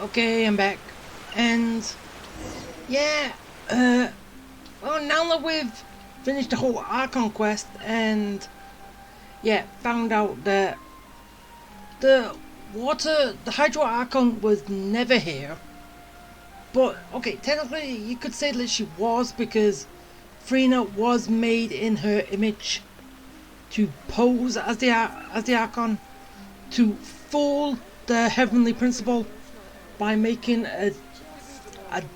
Okay, I'm back. And yeah, well, now that we've finished the whole Archon quest and yeah, found out that the Hydro Archon was never here. But okay, technically you could say that she was because Frina was made in her image to pose as the Archon to fool the Heavenly Principle by making a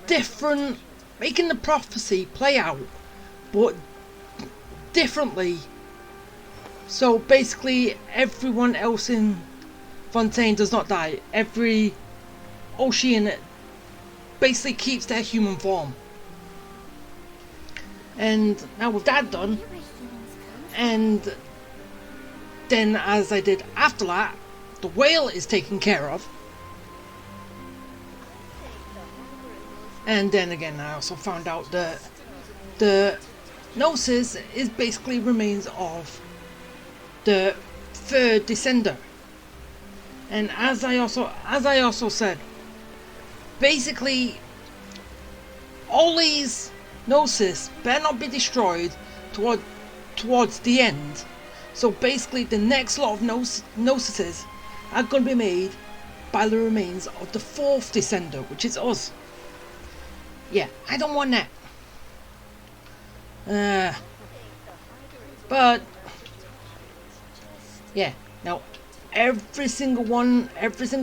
different, making the prophecy play out, but differently. So basically, everyone else in Fontaine does not die. Every Ocean basically keeps their human form. And now with that done, and then as I did after that, the whale is taken care of. And then again, I also found out that the Gnosis is basically remains of the third descender. And as I also said, basically all these Gnosis better not be destroyed towards the end. So basically the next lot of Gnosises are going to be made by the remains of the fourth descender, which is us. Yeah, I don't want that. But yeah, now every single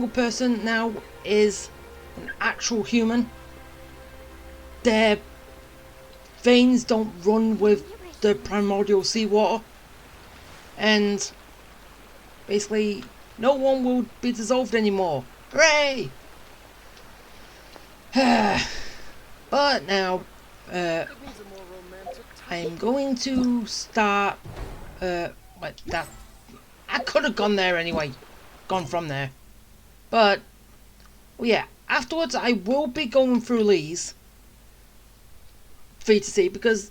person now is an actual human. Their veins don't run with the primordial seawater, and basically no one will be dissolved anymore. Hooray! But now I'm going to start what that I could have gone there anyway, gone from there, but well, yeah, afterwards I will be going through these for you to see, because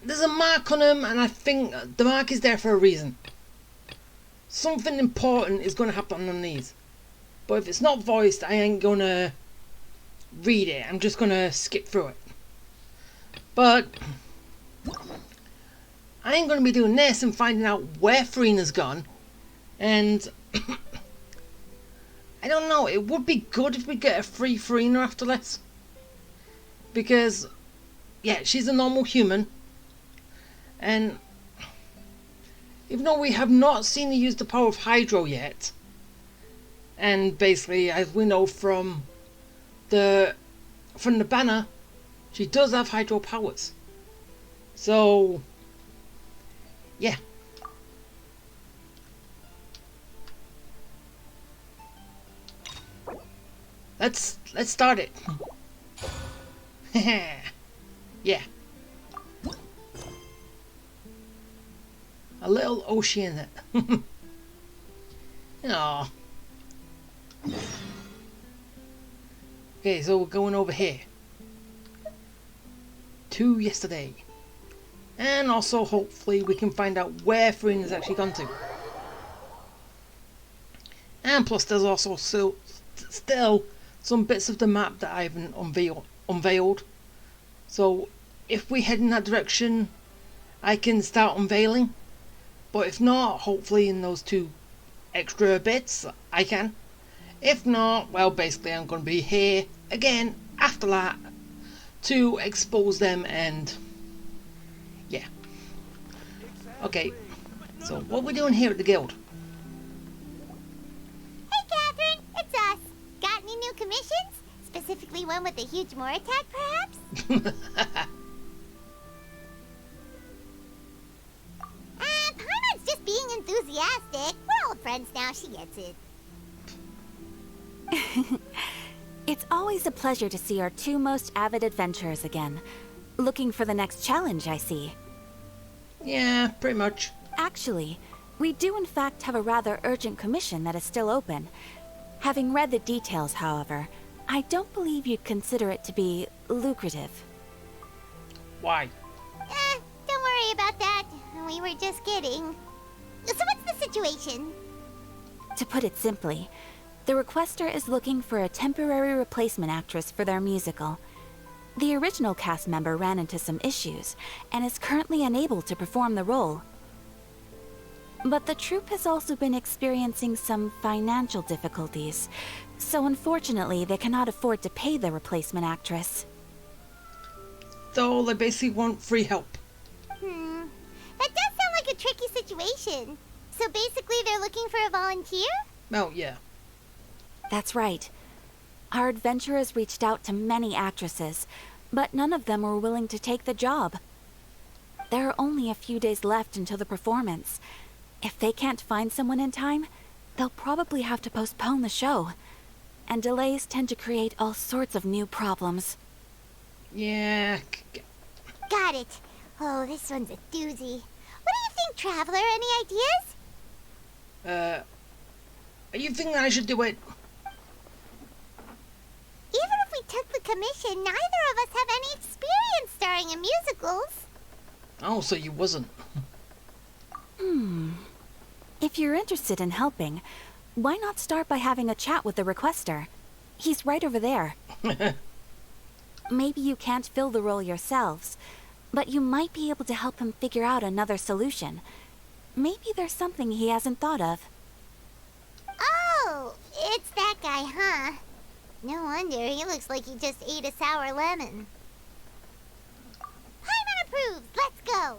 there's a mark on them and I think the mark is there for a reason. Something important is going to happen on these, but if it's not voiced I ain't gonna read it, I'm just gonna skip through it. But I ain't gonna be doing this and finding out where Farina's gone, and I don't know, it would be good if we get a free Farina after this, because yeah, she's a normal human, and even though we have not seen her use the power of Hydro yet, and basically as we know from the banner, she does have Hydro powers. So yeah. Let's start it. Yeah. A little ocean. Aww. Okay, so we're going over here to yesterday, and also hopefully we can find out where Farina's actually gone to. And plus there's also still some bits of the map that I haven't unveiled. So if we head in that direction I can start unveiling, but if not, hopefully in those two extra bits I can. If not, well, basically I'm going to be here again after that to expose them, and yeah. Okay, so what are we doing here at the guild? Hey Catherine, it's us. Got any new commissions? Specifically one with a huge more attack, perhaps? Paimon's just being enthusiastic. We're old friends now, she gets it. It's always a pleasure to see our two most avid adventurers again. Looking for the next challenge, I see. Yeah, pretty much. Actually, we do in fact have a rather urgent commission that is still open. Having read the details, however, I don't believe you'd consider it to be lucrative. Why? Don't worry about that. We were just kidding. So what's the situation? To put it simply, The requester is looking for a temporary replacement actress for their musical. The original cast member ran into some issues and is currently unable to perform the role. But the troupe has also been experiencing some financial difficulties, so unfortunately they cannot afford to pay the replacement actress. So they basically want free help. That does sound like a tricky situation. So basically they're looking for a volunteer? Oh, yeah. That's right. Our adventurers reached out to many actresses, but none of them were willing to take the job. There are only a few days left until the performance. If they can't find someone in time, they'll probably have to postpone the show. And delays tend to create all sorts of new problems. Yeah. Got it. Oh, this one's a doozy. What do you think, Traveler? Any ideas? You think I should do it? Even if we took the commission, neither of us have any experience starring in musicals. Oh, so you wasn't. If you're interested in helping, why not start by having a chat with the requester? He's right over there. Maybe you can't fill the role yourselves, but you might be able to help him figure out another solution. Maybe there's something he hasn't thought of. Oh, it's that guy, huh? No wonder, he looks like he just ate a sour lemon. Hyman approves, let's go!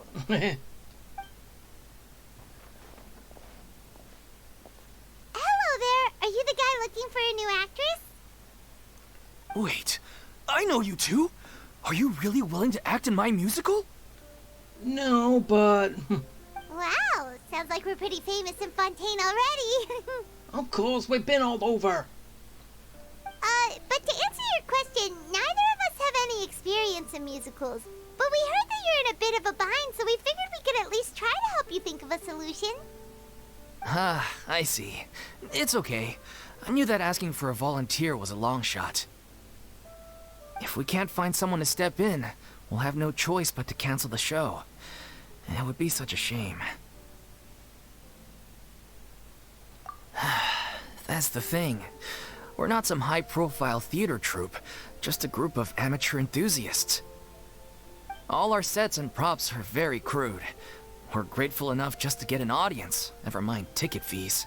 Hello there, are you the guy looking for a new actress? Wait, I know you two. Are you really willing to act in my musical? No, but... Wow, sounds like we're pretty famous in Fontaine already. Of course, we've been all over. But to answer your question, neither of us have any experience in musicals. But we heard that you're in a bit of a bind, so we figured we could at least try to help you think of a solution. Ah, I see. It's okay. I knew that asking for a volunteer was a long shot. If we can't find someone to step in, we'll have no choice but to cancel the show. It would be such a shame. That's the thing. We're not some high-profile theater troupe, just a group of amateur enthusiasts. All our sets and props are very crude. We're grateful enough just to get an audience, never mind ticket fees.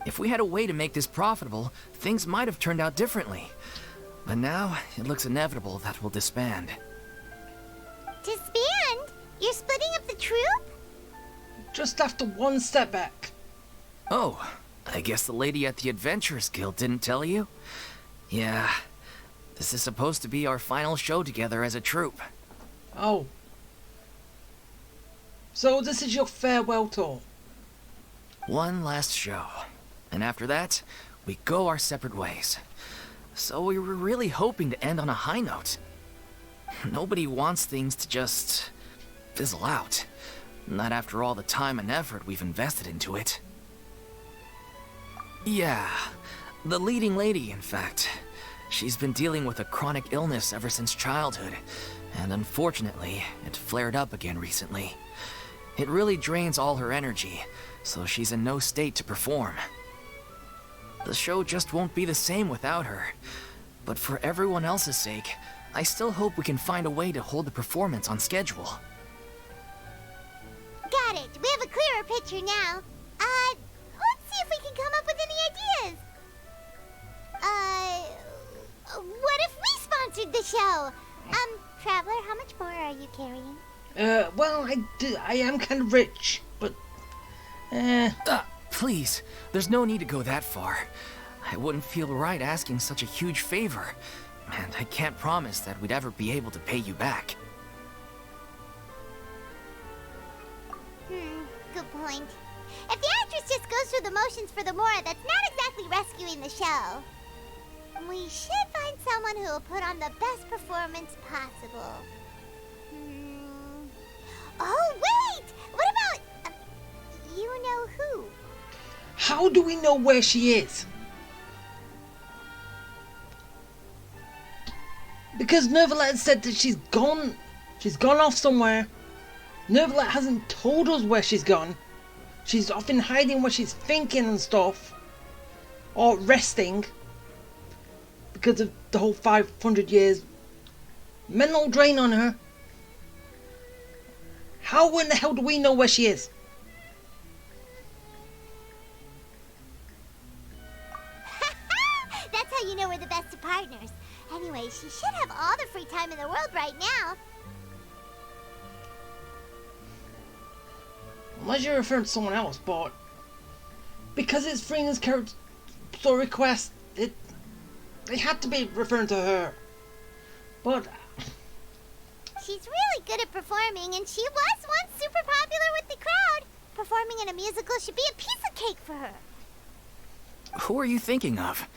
If we had a way to make this profitable, things might have turned out differently. But now, it looks inevitable that we'll disband. Disband? You're splitting up the troupe? Just after one step back. Oh, I guess the lady at the Adventurers Guild didn't tell you? Yeah, this is supposed to be our final show together as a troupe. Oh. So this is your farewell tour? One last show. And after that, we go our separate ways. So we were really hoping to end on a high note. Nobody wants things to just fizzle out. Not after all the time and effort we've invested into it. Yeah, the leading lady, in fact. She's been dealing with a chronic illness ever since childhood, and unfortunately, it flared up again recently. It really drains all her energy, so she's in no state to perform. The show just won't be the same without her. But for everyone else's sake, I still hope we can find a way to hold the performance on schedule. Got it. We have a clearer picture now. Let's see if we can come up with any ideas. What if we sponsored the show? Traveler, how much more are you carrying? Well, I am kind of rich, but... Please, there's no need to go that far. I wouldn't feel right asking such a huge favor, and I can't promise that we'd ever be able to pay you back. Good point. If the actress just goes through the motions for the Mora, that's not exactly rescuing the show. We should find someone who will put on the best performance possible. Oh, wait! What about... you know who? How do we know where she is? Because Nervalet said that she's gone. She's gone off somewhere. Nervalet hasn't told us where she's gone. She's often hiding what she's thinking and stuff. or resting because of the whole 500 years mental drain on her. How in the hell do we know where she is? That's how you know we're the best of partners. Anyway, she should have all the free time in the world right now. Unless you're referring to someone else, but because it's Freena's character story quest, they had to be referring to her. But She's really good at performing, and she was once super popular with the crowd. Performing in a musical should be a piece of cake for her. Who are you thinking of?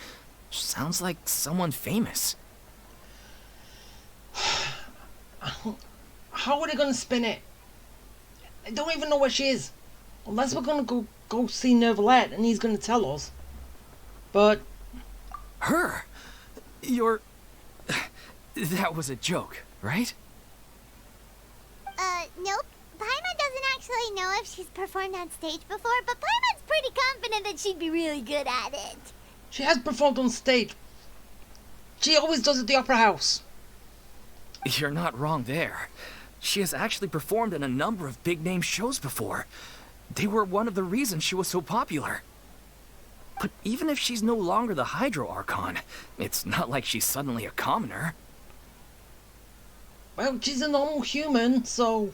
Sounds like someone famous. how are they gonna spin it? I don't even know where she is. Unless we're gonna go see Nervalette and he's gonna tell us. But Her? You're... That was a joke, right? Nope. Paimon doesn't actually know if she's performed on stage before, but Paimon's pretty confident that she'd be really good at it. she has performed on stage. She always does at the Opera House. You're not wrong there. She has actually performed in a number of big-name shows before. They were one of the reasons she was so popular. But even if she's no longer the Hydro Archon, it's not like she's suddenly a commoner. Well, she's a normal human, so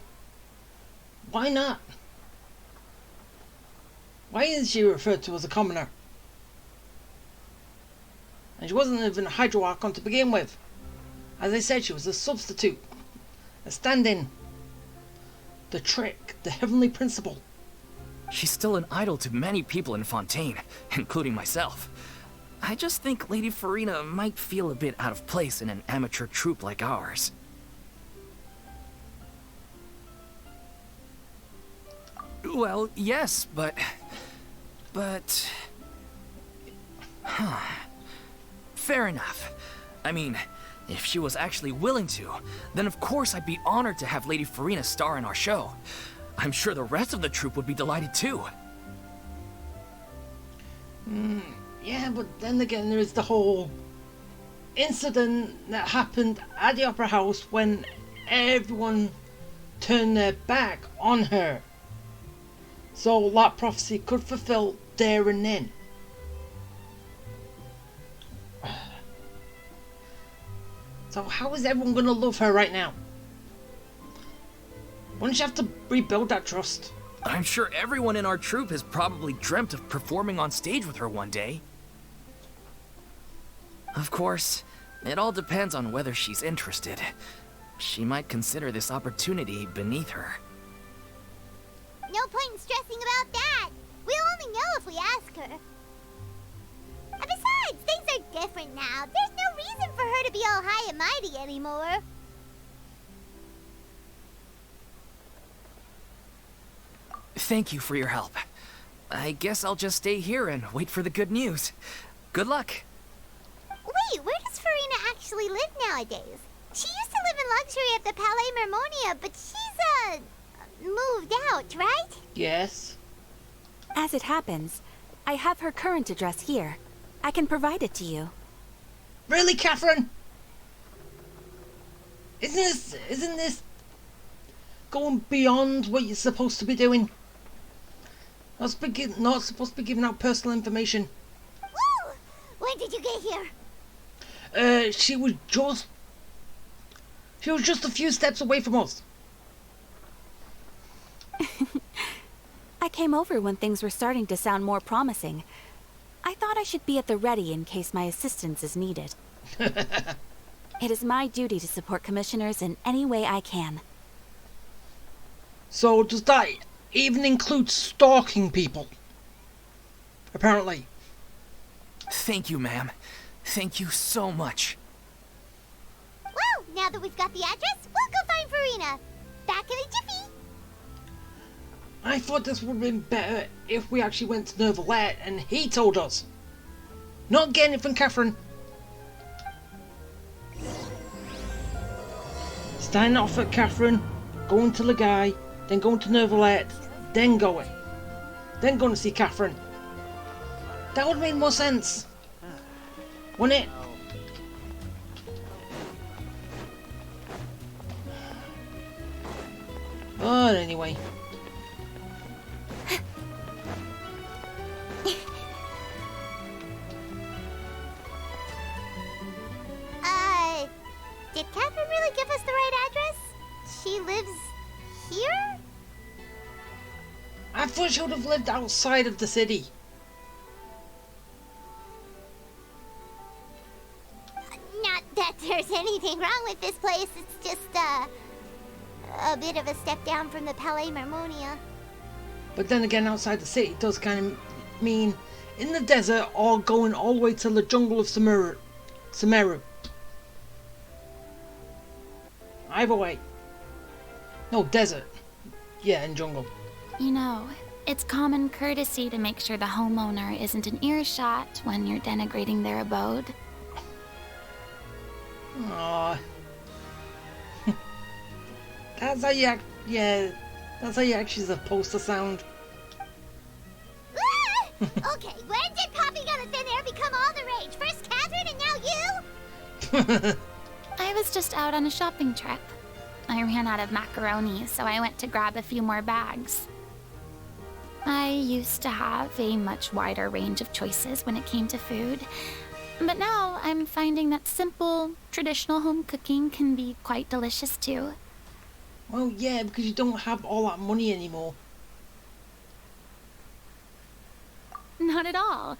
why not? Why is she referred to as a commoner? And she wasn't even a Hydro Archon to begin with. As I said, she was a substitute, a stand-in, the trick, the heavenly principle. She's still an idol to many people in Fontaine, including myself. I just think Lady Farina might feel a bit out of place in an amateur troupe like ours. Well, yes, but... Fair enough. I mean, if she was actually willing to, then of course I'd be honored to have Lady Farina star in our show. I'm sure the rest of the troupe would be delighted too. Yeah, but then again, there's the whole incident that happened at the Opera House when everyone turned their back on her. So that prophecy could fulfill there and then. So how is everyone going to love her right now? Wouldn't you have to rebuild that trust? I'm sure everyone in our troupe has probably dreamt of performing on stage with her one day. Of course, it all depends on whether she's interested. She might consider this opportunity beneath her. No point in stressing about that. We'll only know if we ask her. And besides, things are different now. There's no reason for her to be all high and mighty anymore. Thank you for your help. I guess I'll just stay here and wait for the good news. Good luck. Wait, where does Farina actually live nowadays? She used to live in luxury at the Palais Mermonia, but she's, moved out, right? Yes. As it happens, I have her current address here. I can provide it to you. Really, Catherine? Isn't this going beyond what you're supposed to be doing? Not supposed to be giving out personal information. Woo! When did you get here? She was just a few steps away from us. I came over when things were starting to sound more promising. I thought I should be at the ready in case my assistance is needed. It is my duty to support commissioners in any way I can. So does that even include stalking people? Apparently. Thank you, ma'am. Thank you so much. Well, now that we've got the address, we'll go find Farina. Back in a jiffy. I thought this would have been better if we actually went to Nervalette and he told us. Not getting it from Catherine. Standing off at Catherine, going to the guy, then going to Nervalette, then going to see Catherine. That would make more sense. Wouldn't it? But anyway. Did Catherine really give us the right address? She lives here? I thought she would have lived outside of the city. Not that there's anything wrong with this place. It's just, a bit of a step down from the Palais Marmonia. But then again, outside the city does kind of mean in the desert or going all the way to the jungle of Sumeru. Either way. No, desert. Yeah, and jungle. You know, it's common courtesy to make sure the homeowner isn't in earshot when you're denigrating their abode. Aww. That's how you act. Yeah, that's how you actually supposed to sound. Okay, when did popping on a thin air become all the rage? First Catherine and now you? I was just out on a shopping trip. I ran out of macaroni, so I went to grab a few more bags. I used to have a much wider range of choices when it came to food, but now I'm finding that simple, traditional home cooking can be quite delicious too. Well, yeah, because you don't have all that money anymore. Not at all.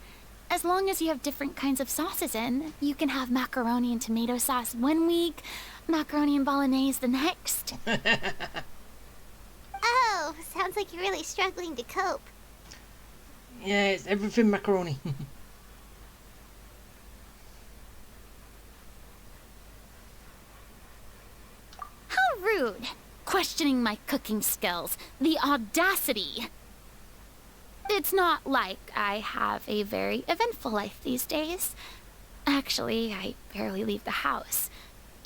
As long as you have different kinds of sauces in, you can have macaroni and tomato sauce one week, macaroni and bolognese the next. Oh, sounds like you're really struggling to cope. Yeah, it's everything macaroni. How rude! Questioning my cooking skills. The audacity! It's not like I have a very eventful life these days. Actually, I barely leave the house.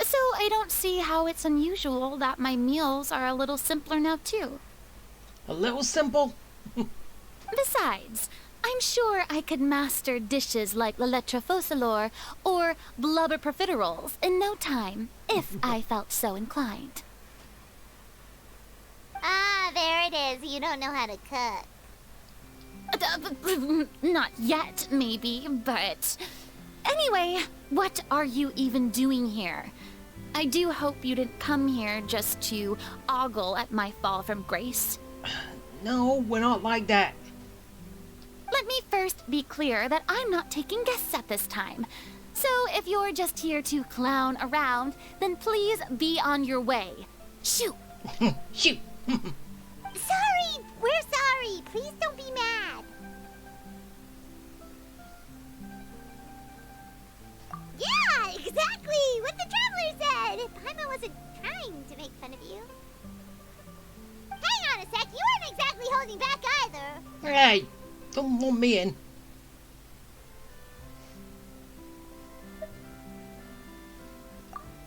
So I don't see how it's unusual that my meals are a little simpler now too. A little simple? Besides, I'm sure I could master dishes like la lettre focilor or blubber profiteroles in no time, if I felt so inclined. Ah, there it is. You don't know how to cook. Not yet, maybe, but... Anyway, what are you even doing here? I do hope you didn't come here just to ogle at my fall from grace. No, we're not like that. Let me first be clear that I'm not taking guests at this time. So if you're just here to clown around, then please be on your way. Shoot! Shoot! Sorry! We're sorry! Please don't be mad! Yeah, exactly! What the traveler said! Paimon wasn't trying to make fun of you. Hang on a sec, you weren't exactly holding back either. Hey, don't want me in.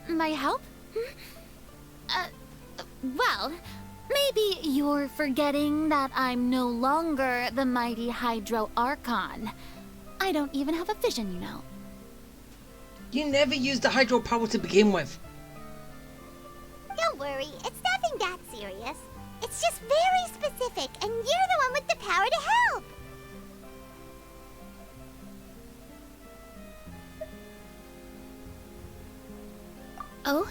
My help? Well, maybe you're forgetting that I'm no longer the mighty Hydro Archon. I don't even have a vision, you know. You never used the hydro power to begin with. Don't worry, it's nothing that serious. It's just very specific, and you're the one with the power to help. Oh?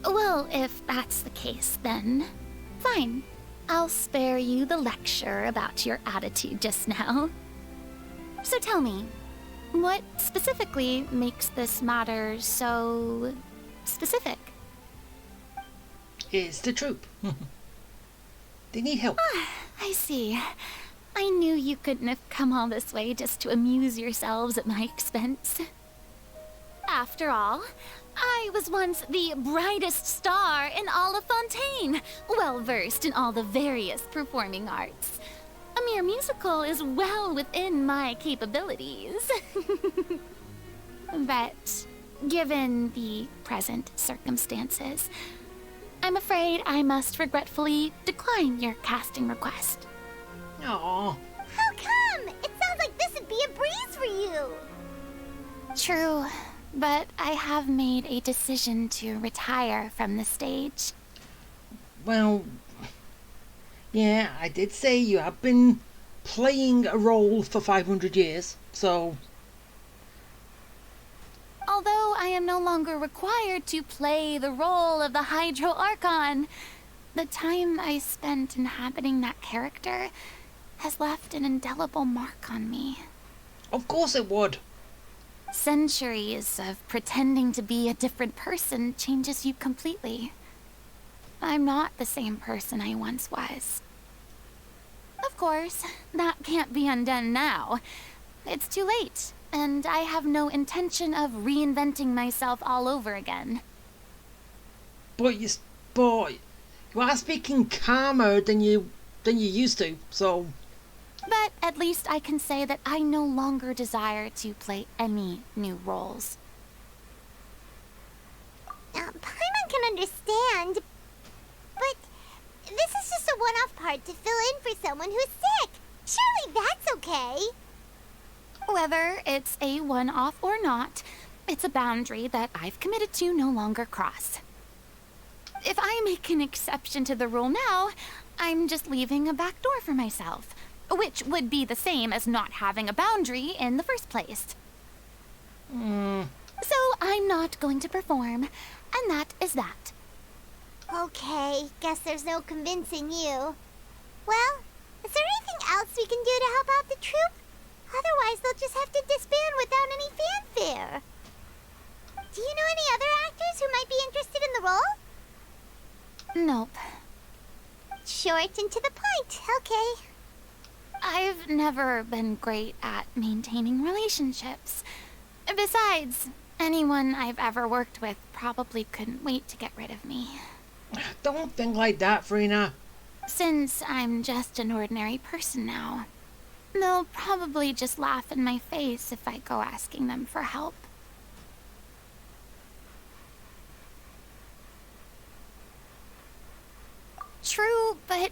Well, if that's the case, then fine. I'll spare you the lecture about your attitude just now. So tell me, what specifically makes this matter so specific? It's the troop. They need help. I see. I knew you couldn't have come all this way just to amuse yourselves at my expense. After all, I was once the brightest star in all of Fontaine, well-versed in all the various performing arts. A mere musical is well within my capabilities. But, given the present circumstances, I'm afraid I must regretfully decline your casting request. Aww. How come? It sounds like this would be a breeze. you. True, but I have made a decision to retire from the stage. Well, yeah, I did say you have been playing a role for 500 years, so... Although I am no longer required to play the role of the Hydro Archon, the time I spent inhabiting that character has left an indelible mark on me. Of course it would. Centuries of pretending to be a different person changes you completely. I'm not the same person I once was. Of course, that can't be undone now. It's too late, and I have no intention of reinventing myself all over again. But you are speaking calmer than you used to, so... But at least I can say that I no longer desire to play any new roles. Paimon can understand, but this is just a one-off part to fill in for someone who's sick. Surely that's okay. Whether it's a one-off or not, it's a boundary that I've committed to no longer cross. If I make an exception to the rule now, I'm just leaving a back door for myself, which would be the same as not having a boundary in the first place. So I'm not going to perform, and that is that. Okay, guess there's no convincing you. Well, is there anything else we can do to help out the troupe? Otherwise, they'll just have to disband without any fanfare. Do you know any other actors who might be interested in the role? Nope. Short and to the point, okay. I've never been great at maintaining relationships. Besides, anyone I've ever worked with probably couldn't wait to get rid of me. Don't think like that, Frina. Since I'm just an ordinary person now, they'll probably just laugh in my face if I go asking them for help. True, but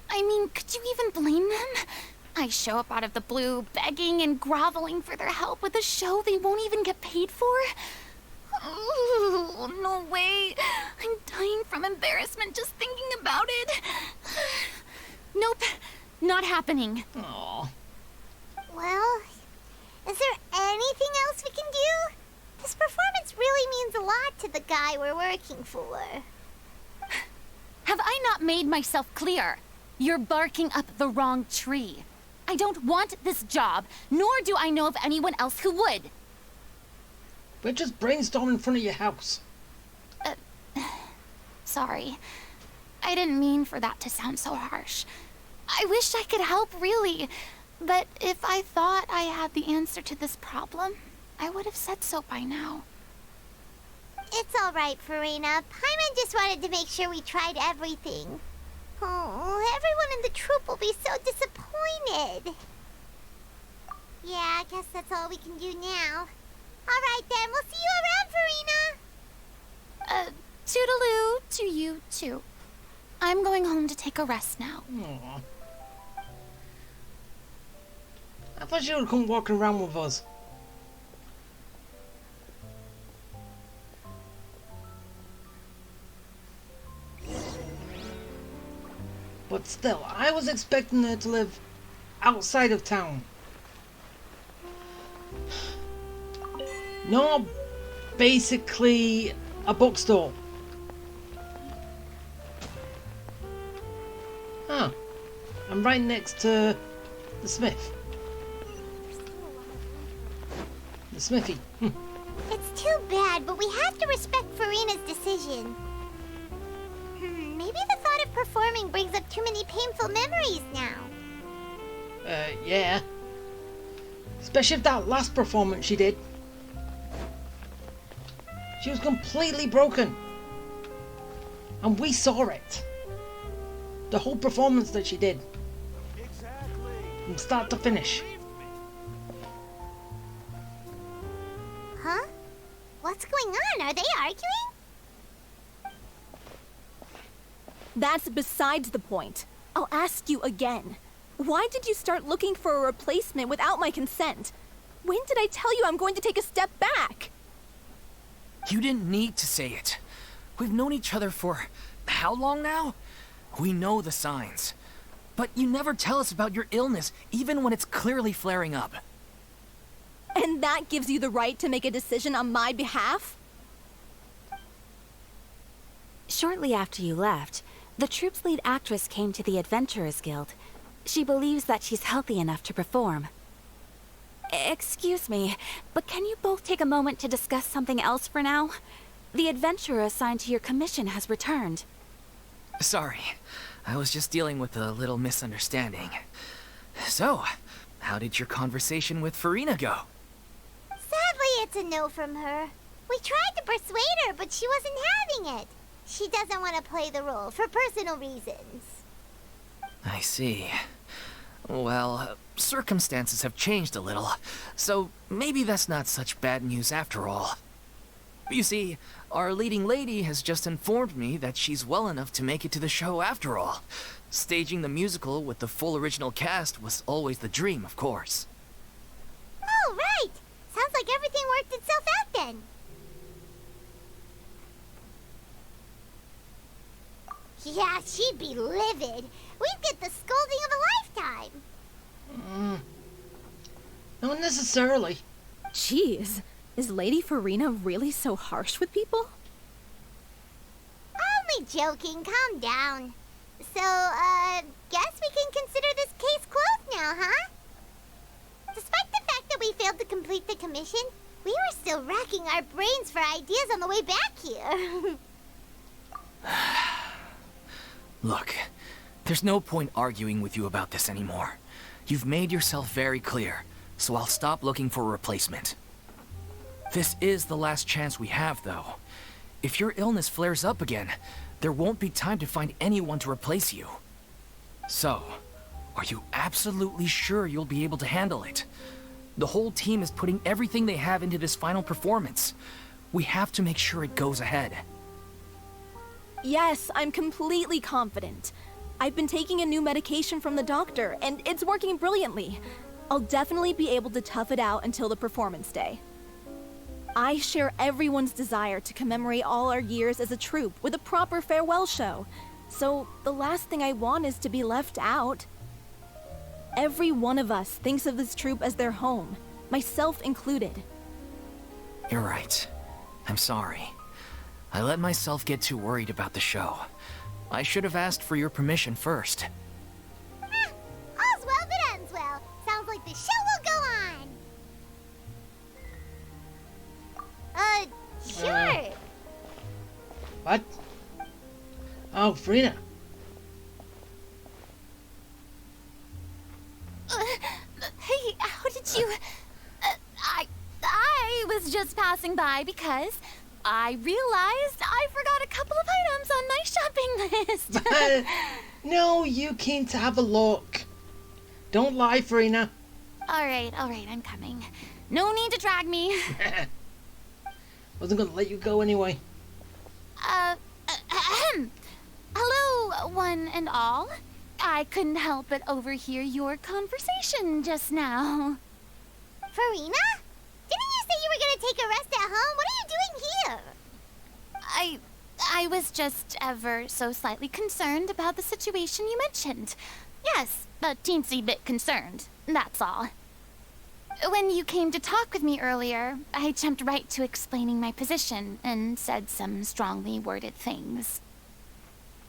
I mean, could you even blame them? I show up out of the blue, begging and groveling for their help with a show they won't even get paid for? Ooh, no way. I'm dying from embarrassment just thinking about it. Nope, not happening. Aww. Well, is there anything else we can do? This performance really means a lot to the guy we're working for. Have I not made myself clear? You're barking up the wrong tree. I don't want this job, nor do I know of anyone else who would. We're just brainstorming in front of your house. Sorry. I didn't mean for that to sound so harsh. I wish I could help, really. But if I thought I had the answer to this problem, I would have said so by now. It's all right, Farina. Paimon just wanted to make sure we tried everything. Oh, everyone in the troupe will be so disappointed. Yeah, I guess that's all we can do now. All right, then. We'll see you around, Farina. Toodaloo to you, too. I'm going home to take a rest now. Aww. I thought you would come walking around with us. But still, I was expecting her to live outside of town. Not basically a bookstore. Huh. I'm right next to the smith. The smithy. It's too bad, but we have to respect Farina's decision. Maybe the thought of performing brings up too many painful memories now. Yeah. Especially if that last performance she did. She was completely broken. And we saw it. The whole performance that she did. Exactly. From start to finish. Huh? What's going on? Are they arguing? That's besides the point. I'll ask you again. Why did you start looking for a replacement without my consent? When did I tell you I'm going to take a step back? You didn't need to say it. We've known each other for how long now? We know the signs. But you never tell us about your illness, even when it's clearly flaring up. And that gives you the right to make a decision on my behalf? Shortly after you left, the troupe's lead actress came to the Adventurers Guild. She believes that she's healthy enough to perform. Excuse me, but can you both take a moment to discuss something else for now? The adventurer assigned to your commission has returned. Sorry, I was just dealing with a little misunderstanding. So, how did your conversation with Farina go? Sadly, it's a no from her. We tried to persuade her, but she wasn't having it. She doesn't want to play the role for personal reasons. I see. Well, circumstances have changed a little, so maybe that's not such bad news after all. You see, our leading lady has just informed me that she's well enough to make it to the show after all. Staging the musical with the full original cast was always the dream, of course. Oh, right! Sounds like everything worked itself out then. Yeah, she'd be livid. We'd get the scolding of a lifetime. Not necessarily. Jeez, is Lady Farina really so harsh with people? Only joking, calm down. So, guess we can consider this case closed now, huh? Despite the fact that we failed to complete the commission, we were still racking our brains for ideas on the way back here. Look, there's no point arguing with you about this anymore. You've made yourself very clear, so I'll stop looking for a replacement. This is the last chance we have, though. If your illness flares up again, there won't be time to find anyone to replace you. So, are you absolutely sure you'll be able to handle it? The whole team is putting everything they have into this final performance. We have to make sure it goes ahead. Yes, I'm completely confident. I've been taking a new medication from the doctor, and it's working brilliantly. I'll definitely be able to tough it out until the performance day. I share everyone's desire to commemorate all our years as a troupe with a proper farewell show. So the last thing I want is to be left out. Every one of us thinks of this troupe as their home, myself included. You're right. I'm sorry. I let myself get too worried about the show. I should have asked for your permission first. All's well that ends well. Sounds like the show will go on. Sure. What? Oh, Farina. Hey, how did you... I was just passing by because I realized I forgot a couple of items on my shopping list. No, you came to have a look. Don't lie, Farina. All right, I'm coming. No need to drag me. Wasn't gonna let you go anyway. Hello, one and all. I couldn't help but overhear your conversation just now. Farina? Didn't you say you were gonna take a rest at home? What are you doing here? I was just ever so slightly concerned about the situation you mentioned. Yes, a teensy bit concerned, that's all. When you came to talk with me earlier, I jumped right to explaining my position and said some strongly worded things.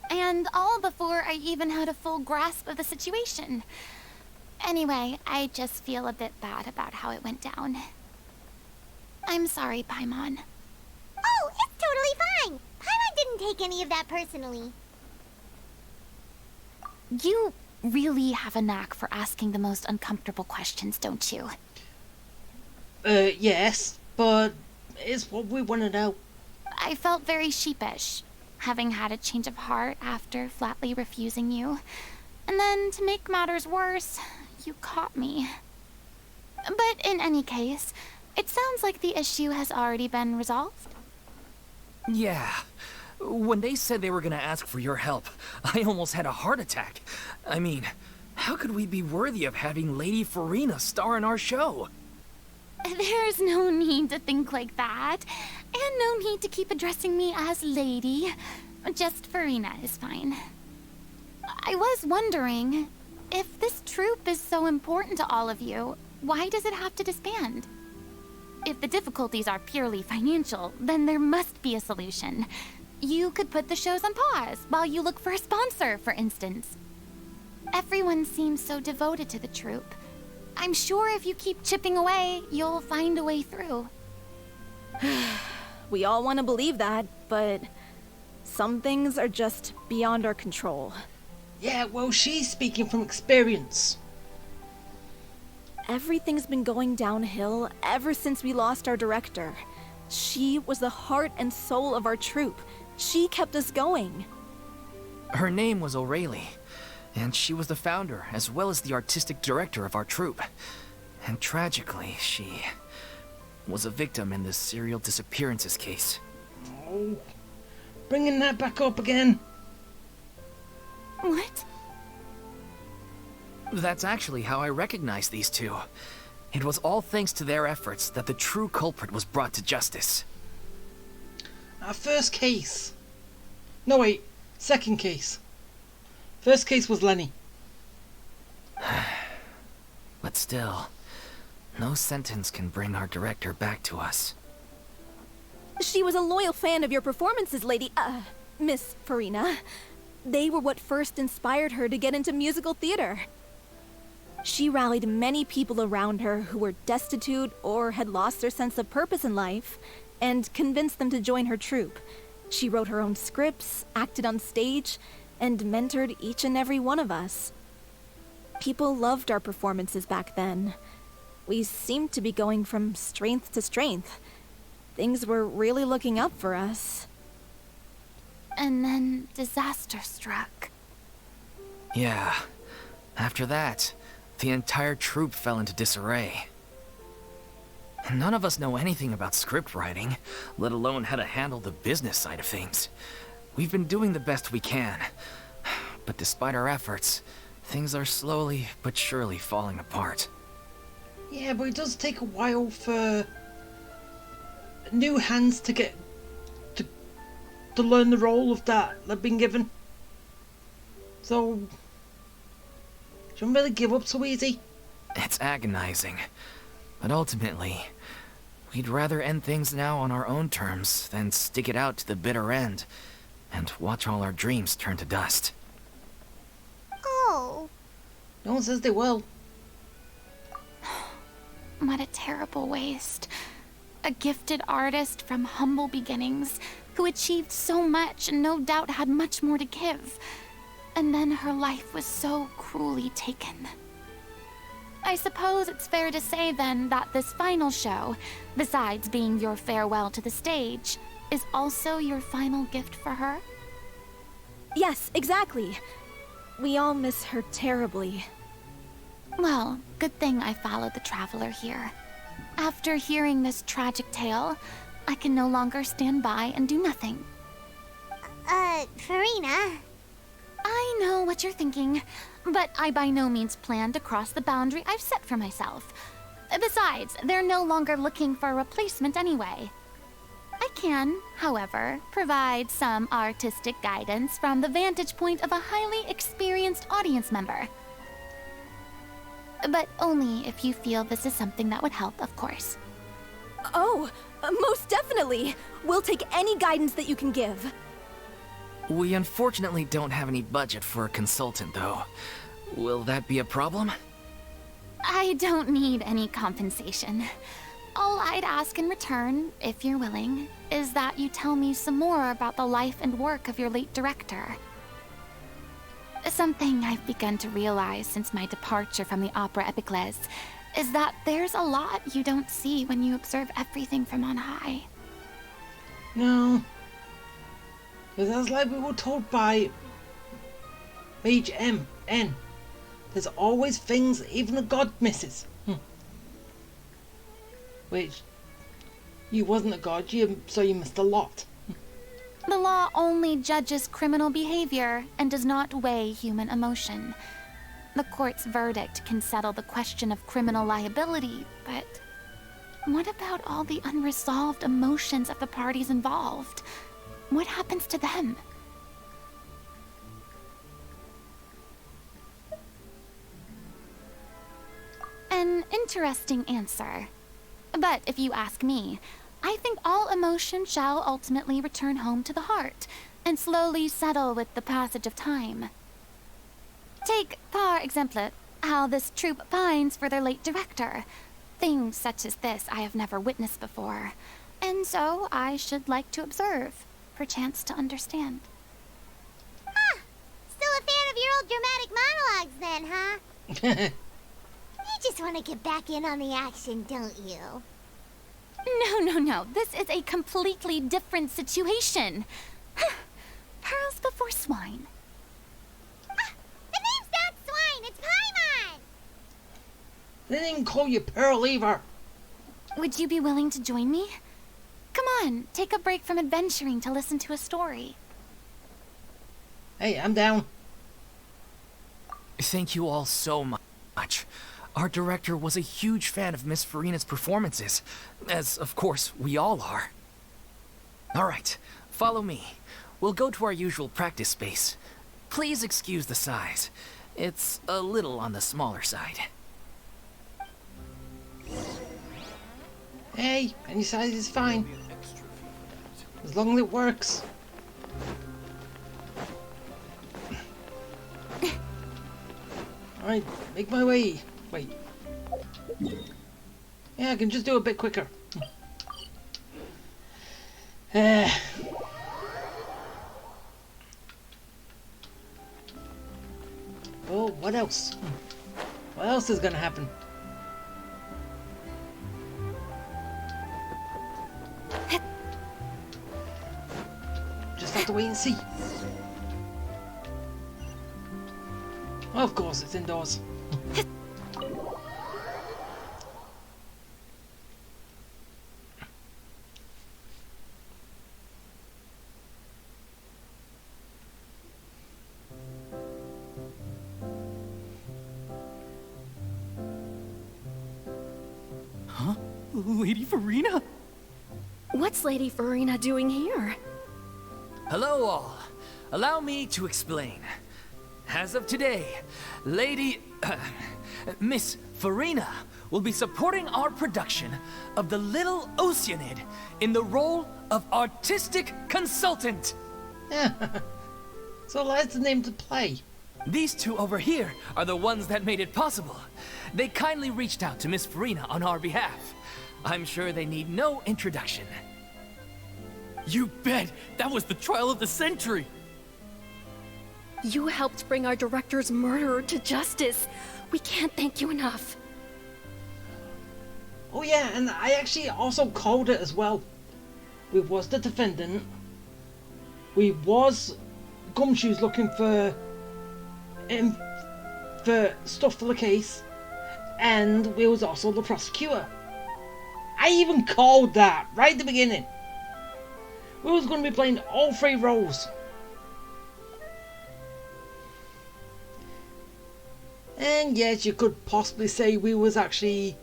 And all before I even had a full grasp of the situation. Anyway, I just feel a bit bad about how it went down. I'm sorry, Paimon. Oh, it's totally fine. Paimon didn't take any of that personally. You really have a knack for asking the most uncomfortable questions, don't you? Yes, but it's what we want to know. I felt very sheepish, having had a change of heart after flatly refusing you. And then, to make matters worse, you caught me. But in any case, it sounds like the issue has already been resolved. Yeah. When they said they were gonna ask for your help, I almost had a heart attack. I mean, how could we be worthy of having Lady Farina star in our show? There's no need to think like that. And no need to keep addressing me as lady. Just Farina is fine. I was wondering, if this troupe is so important to all of you, why does it have to disband? If the difficulties are purely financial, then there must be a solution. You could put the shows on pause while you look for a sponsor, for instance. Everyone seems so devoted to the troupe. I'm sure if you keep chipping away, you'll find a way through. We all want to believe that, but some things are just beyond our control. Yeah, well, she's speaking from experience. Everything's been going downhill ever since we lost our director. She was the heart and soul of our troupe. She kept us going. Her name was O'Reilly, and she was the founder as well as the artistic director of our troupe. And tragically, she was a victim in this serial disappearances case. Oh, bringing that back up again. What? That's actually how I recognized these two. It was all thanks to their efforts that the true culprit was brought to justice. Our first case. No, wait. Second case. First case was Lenny. But still, no sentence can bring our director back to us. She was a loyal fan of your performances, Miss Farina. They were what first inspired her to get into musical theater. She rallied many people around her who were destitute or had lost their sense of purpose in life, and convinced them to join her troupe. She wrote her own scripts, acted on stage, and mentored each and every one of us. People loved our performances back then. We seemed to be going from strength to strength. Things were really looking up for us. And then disaster struck. Yeah. After that, the entire troupe fell into disarray. None of us know anything about script writing, let alone how to handle the business side of things. We've been doing the best we can, but despite our efforts, things are slowly but surely falling apart. Yeah, but it does take a while for new hands to get to learn the role of that they've been given. So, shouldn't really give up so easy. It's agonizing, but ultimately, we'd rather end things now on our own terms than stick it out to the bitter end and watch all our dreams turn to dust. Oh. No one says they will. What a terrible waste. A gifted artist from humble beginnings who achieved so much and no doubt had much more to give. And then her life was so cruelly taken. I suppose it's fair to say then that this final show, besides being your farewell to the stage, is also your final gift for her? Yes, exactly. We all miss her terribly. Well, good thing I followed the traveler here. After hearing this tragic tale, I can no longer stand by and do nothing. Farina. I know what you're thinking, but I by no means plan to cross the boundary I've set for myself. Besides, they're no longer looking for a replacement anyway. I can, however, provide some artistic guidance from the vantage point of a highly experienced audience member. But only if you feel this is something that would help, of course. Oh, most definitely. We'll take any guidance that you can give. We unfortunately don't have any budget for a consultant, though. Will that be a problem? I don't need any compensation. All I'd ask in return, if you're willing, is that you tell me some more about the life and work of your late director. Something I've begun to realize since my departure from the Opera Epiclese is that there's a lot you don't see when you observe everything from on high. No. Because that's like we were told by Mage M.N. There's always things even a god misses. Which, you wasn't a god, so you missed a lot. The law only judges criminal behavior and does not weigh human emotion. The court's verdict can settle the question of criminal liability, but... what about all the unresolved emotions of the parties involved? What happens to them? An interesting answer. But if you ask me, I think all emotion shall ultimately return home to the heart and slowly settle with the passage of time. Take, par exemple, how this troupe pines for their late director. Things such as this I have never witnessed before, and so I should like to observe, perchance to understand. Huh. Still a fan of your old dramatic monologues then, huh? You just want to get back in on the action, don't you? No. This is a completely different situation. Pearls before swine. The name's not Swine, it's Paimon! They didn't call you Pearl either. Would you be willing to join me? Come on, take a break from adventuring to listen to a story. Hey, I'm down. Thank you all so much. Our director was a huge fan of Miss Farina's performances, as of course we all are. Alright, follow me. We'll go to our usual practice space. Please excuse the size. It's a little on the smaller side. Hey, any size is fine. As long as it works. Alright, make my way. Wait. Yeah, I can just do it a bit quicker. Oh, what else? What else is gonna happen? Just have to wait and see. Of course, it's indoors. Huh? Lady Farina? What's Lady Farina doing here? Hello all. Allow me to explain. As of today, Miss Farina will be supporting our production of The Little Oceanid in the role of artistic consultant. So that's the name to play. These two over here are the ones that made it possible. They kindly reached out to Miss Farina on our behalf. I'm sure they need no introduction. You bet! That was the trial of the century! You helped bring our director's murderer to justice. We can't thank you enough. Oh yeah, and I actually also called it as well. We was the defendant. We was Gumshoes looking for stuff for the case, and we was also the prosecutor. I even called that right at the beginning. We was going to be playing all three roles. And yes, you could possibly say we was actually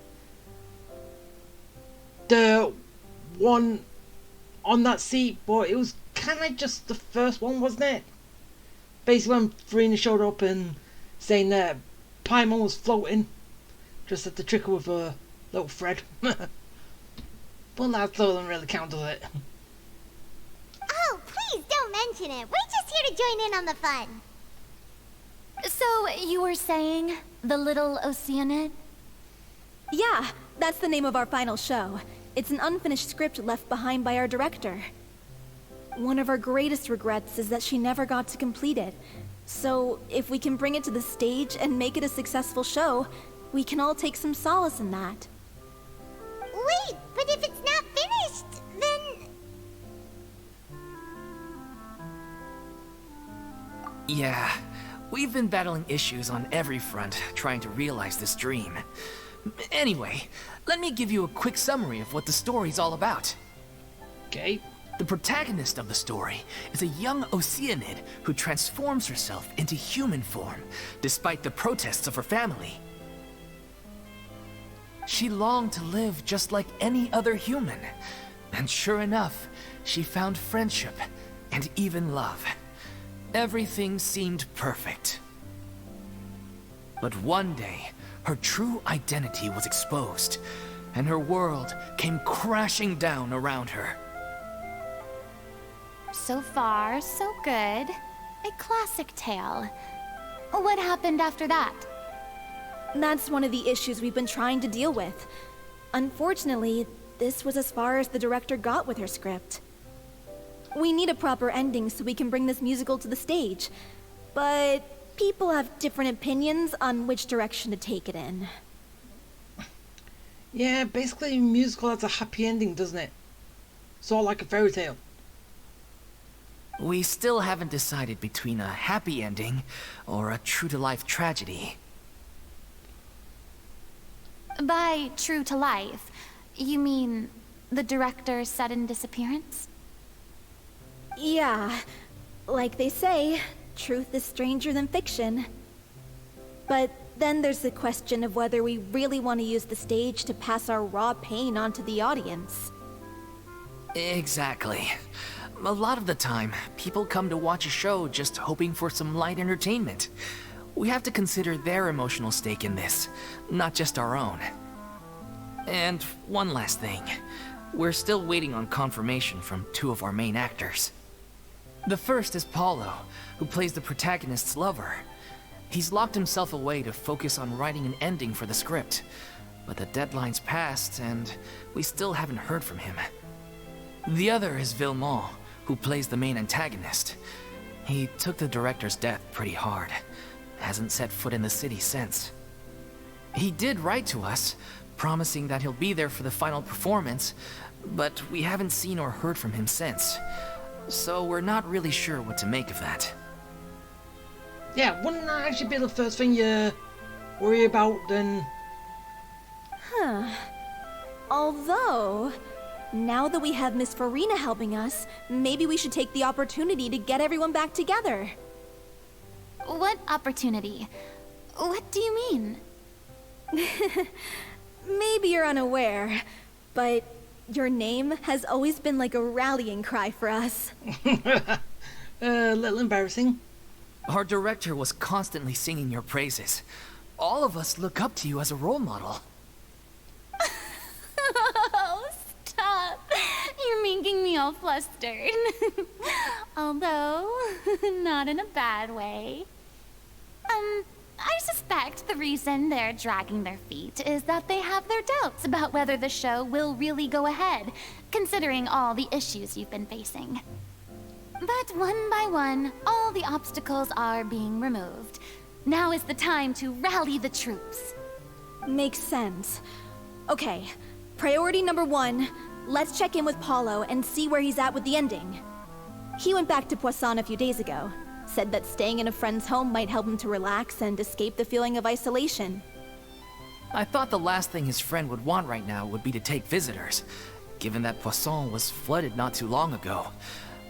the one on that seat, but it was kind of just the first one, wasn't it? Basically when Farina showed up and saying that Paimon was floating, just at the trickle with a little thread. But that doesn't really count, does it? Oh, please don't mention it. We're just here to join in on the fun. So, you were saying The Little Oceanid? Yeah, that's the name of our final show. It's an unfinished script left behind by our director. One of our greatest regrets is that she never got to complete it. So, if we can bring it to the stage and make it a successful show, we can all take some solace in that. Wait, but if it's not finished, then... Yeah, we've been battling issues on every front trying to realize this dream. Anyway, let me give you a quick summary of what the story's all about. Okay. The protagonist of the story is a young Oceanid who transforms herself into human form, despite the protests of her family. She longed to live just like any other human. And sure enough, she found friendship and even love. Everything seemed perfect. But one day, her true identity was exposed, and her world came crashing down around her. So far, so good. A classic tale. What happened after that? That's one of the issues we've been trying to deal with. Unfortunately, this was as far as the director got with her script. We need a proper ending so we can bring this musical to the stage. But people have different opinions on which direction to take it in. Yeah, basically a musical has a happy ending, doesn't it? Sort of like a fairy tale. We still haven't decided between a happy ending or a true-to-life tragedy. By true to life, you mean the director's sudden disappearance? Yeah, like they say, truth is stranger than fiction. But then there's the question of whether we really want to use the stage to pass our raw pain onto the audience. Exactly. A lot of the time, people come to watch a show just hoping for some light entertainment. We have to consider their emotional stake in this, not just our own. And one last thing. We're still waiting on confirmation from two of our main actors. The first is Paulo, who plays the protagonist's lover. He's locked himself away to focus on writing an ending for the script. But the deadline's passed, and we still haven't heard from him. The other is Villemont, who plays the main antagonist. He took the director's death pretty hard. Hasn't set foot in the city since. He did write to us, promising that he'll be there for the final performance, but we haven't seen or heard from him since. So we're not really sure what to make of that. Yeah, wouldn't that actually be the first thing you worry about then? Although, now that we have Miss Farina helping us, maybe we should take the opportunity to get everyone back together. What opportunity? What do you mean? Maybe you're unaware, but your name has always been like a rallying cry for us. A little embarrassing. Our director was constantly singing your praises. All of us look up to you as a role model. Oh, stop. You're making me all flustered. Although, not in a bad way. I suspect the reason they're dragging their feet is that they have their doubts about whether the show will really go ahead, considering all the issues you've been facing. But one by one, all the obstacles are being removed. Now is the time to rally the troops. Makes sense. Okay, priority number 1, let's check in with Paulo and see where he's at with the ending. He went back to Poisson a few days ago. Said that staying in a friend's home might help him to relax and escape the feeling of isolation. I thought the last thing his friend would want right now would be to take visitors, given that Poisson was flooded not too long ago.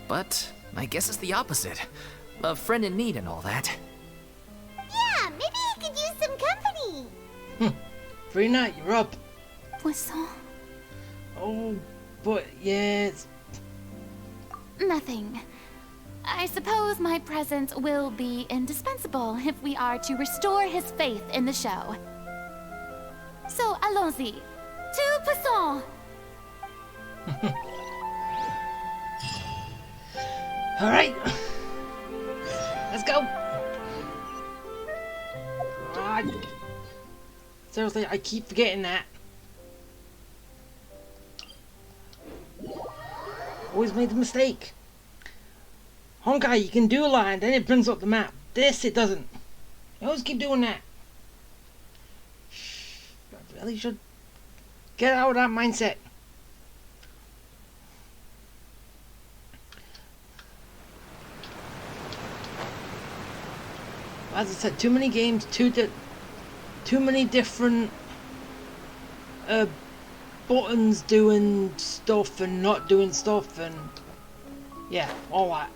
But I guess it's the opposite. A friend in need and all that. Yeah, maybe he could use some company. Farina, you're up. Poisson? Oh, but yeah, it's... Nothing. I suppose my presence will be indispensable if we are to restore his faith in the show. So, allons-y. To Poisson! Alright. Let's go. God. Seriously, I keep forgetting that. Always made the mistake. Honkai, you can do a line, then it brings up the map. This, it doesn't. You always keep doing that. I really should get out of that mindset. As I said, too many games, too many different buttons doing stuff and not doing stuff, and yeah, all that.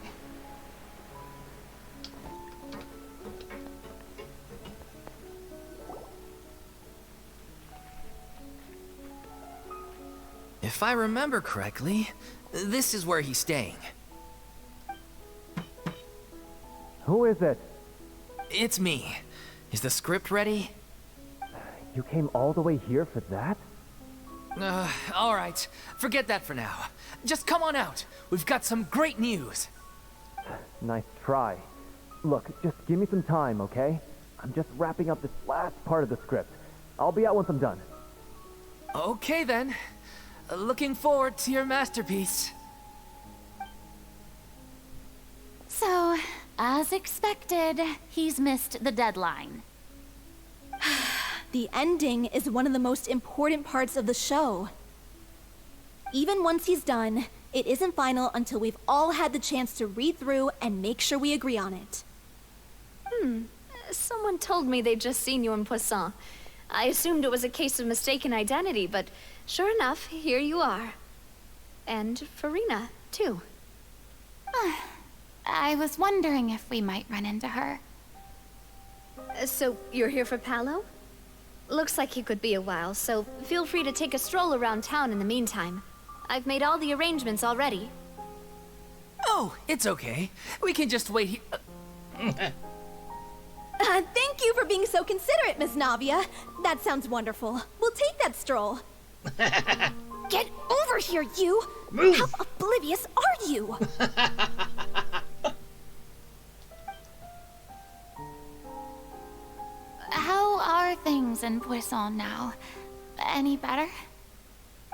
If I remember correctly, this is where he's staying. Who is it? It's me. Is the script ready? You came all the way here for that? Alright. Forget that for now. Just come on out. We've got some great news. Nice try. Look, just give me some time, okay? I'm just wrapping up this last part of the script. I'll be out once I'm done. Okay then. Looking forward to your masterpiece. So, as expected, he's missed the deadline. The ending is one of the most important parts of the show. Even once he's done, it isn't final until we've all had the chance to read through and make sure we agree on it. Someone told me they'd just seen you in Poisson. I assumed it was a case of mistaken identity, but sure enough, here you are. And Farina, too. I was wondering if we might run into her. So, you're here for Paolo? Looks like he could be a while, so feel free to take a stroll around town in the meantime. I've made all the arrangements already. Oh, it's okay. We can just wait here. Thank you for being so considerate, Miss Navia. That sounds wonderful. We'll take that stroll. Get over here, you! Move. How oblivious are you? How are things in Poisson now? Any better?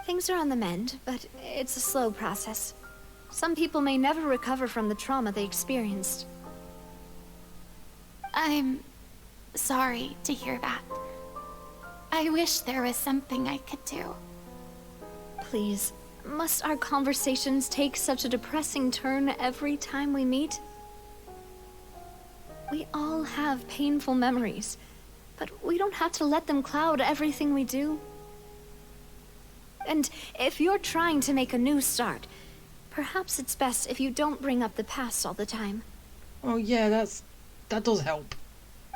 Things are on the mend, but it's a slow process. Some people may never recover from the trauma they experienced. I'm sorry to hear that. I wish there was something I could do. Please, must our conversations take such a depressing turn every time we meet? We all have painful memories, but we don't have to let them cloud everything we do. And if you're trying to make a new start, perhaps it's best if you don't bring up the past all the time. Oh yeah, that does help.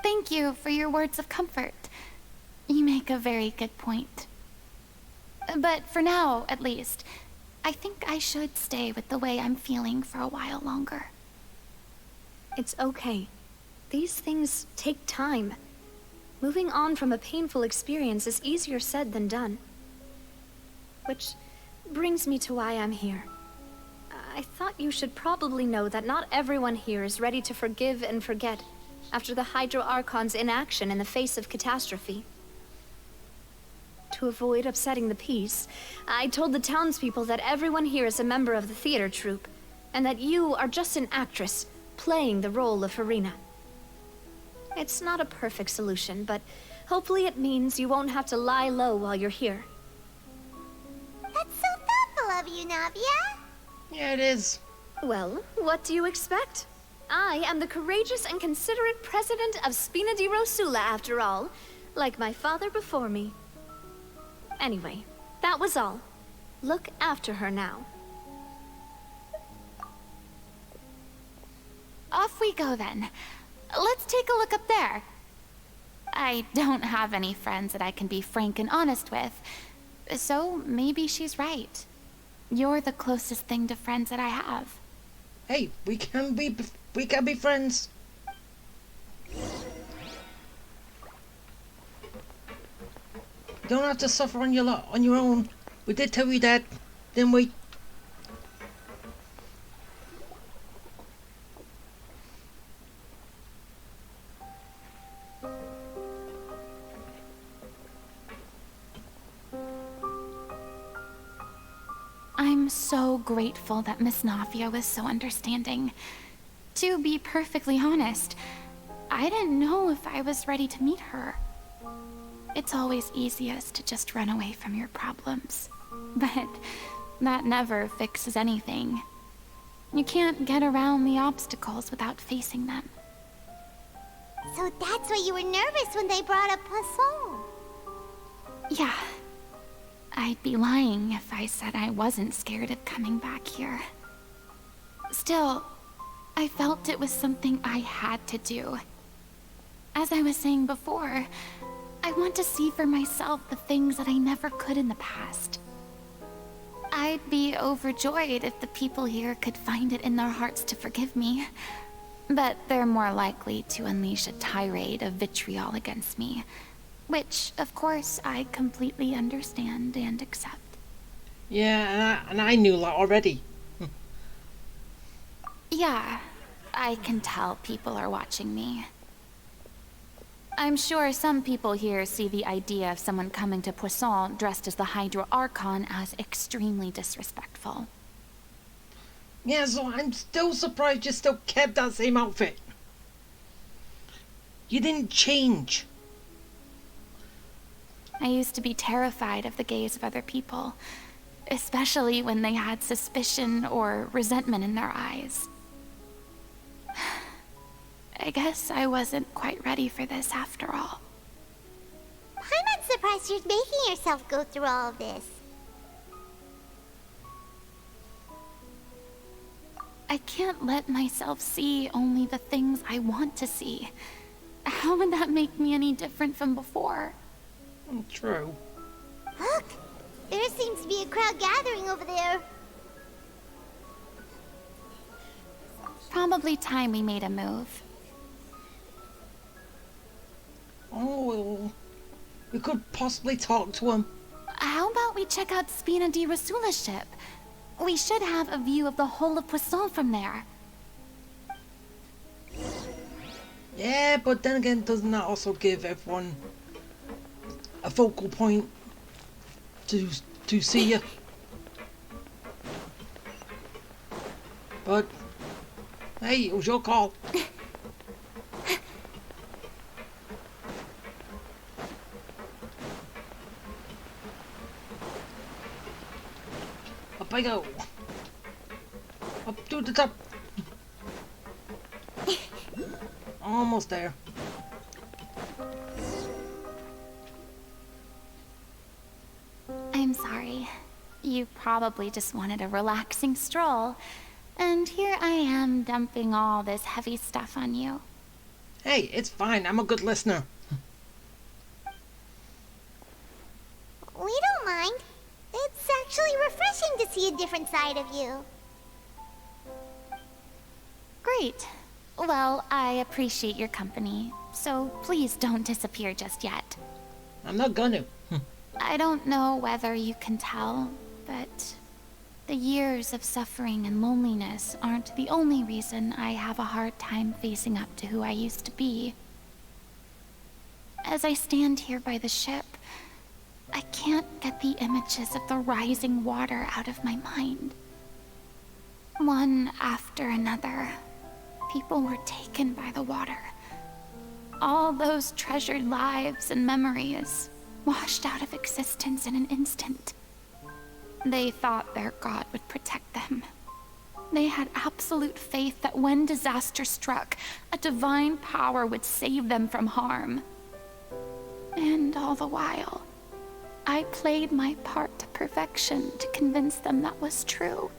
Thank you for your words of comfort. You make a very good point. But for now, at least, I think I should stay with the way I'm feeling for a while longer. It's okay. These things take time. Moving on from a painful experience is easier said than done. Which brings me to why I'm here. I thought you should probably know that not everyone here is ready to forgive and forget after the Hydro Archon's inaction in the face of catastrophe. To avoid upsetting the peace, I told the townspeople that everyone here is a member of the theater troupe, and that you are just an actress playing the role of Farina. It's not a perfect solution, but hopefully it means you won't have to lie low while you're here. That's so thoughtful of you, Navia. Yeah, it is. Well, what do you expect? I am the courageous and considerate president of Spina di Rosula, after all, like my father before me. Anyway, that was all. Look after her now. Off we go then. Let's take a look up there. I don't have any friends that I can be frank and honest with, so maybe she's right. You're the closest thing to friends that I have. Hey, we can be friends. You don't have to suffer on your own. We did tell you that, didn't we? I'm so grateful that Miss Navia was so understanding. To be perfectly honest, I didn't know if I was ready to meet her. It's always easiest to just run away from your problems. But that never fixes anything. You can't get around the obstacles without facing them. So that's why you were nervous when they brought up Poisson. Yeah. I'd be lying if I said I wasn't scared of coming back here. Still, I felt it was something I had to do. As I was saying before, I want to see for myself the things that I never could in the past. I'd be overjoyed if the people here could find it in their hearts to forgive me. But they're more likely to unleash a tirade of vitriol against me. Which, of course, I completely understand and accept. Yeah, and I knew that already. Yeah, I can tell people are watching me. I'm sure some people here see the idea of someone coming to Poisson dressed as the Hydro Archon as extremely disrespectful. Yeah, so I'm still surprised you still kept that same outfit. You didn't change. I used to be terrified of the gaze of other people, especially when they had suspicion or resentment in their eyes. I guess I wasn't quite ready for this after all. I'm not surprised you're making yourself go through all of this. I can't let myself see only the things I want to see. How would that make me any different from before? True. Look! There seems to be a crowd gathering over there. Probably time we made a move. Oh, we could possibly talk to him. How about we check out Spina di Rasula's ship? We should have a view of the whole of Poisson from there. Yeah, but then again, doesn't that also give everyone a focal point to see you? But hey, it was your call. Up I go. Up to the top. Almost there. I'm sorry. You probably just wanted a relaxing stroll. And here I am dumping all this heavy stuff on you. Hey, it's fine. I'm a good listener. We don't mind. It's actually refreshing to see a different side of you. Great. Well, I appreciate your company, so please don't disappear just yet. I'm not gonna. I don't know whether you can tell, but the years of suffering and loneliness aren't the only reason I have a hard time facing up to who I used to be. As I stand here by the ship, I can't get the images of the rising water out of my mind. One after another, people were taken by the water. All those treasured lives and memories washed out of existence in an instant. They thought their god would protect them. They had absolute faith that when disaster struck, a divine power would save them from harm. And all the while, I played my part to perfection to convince them that was true.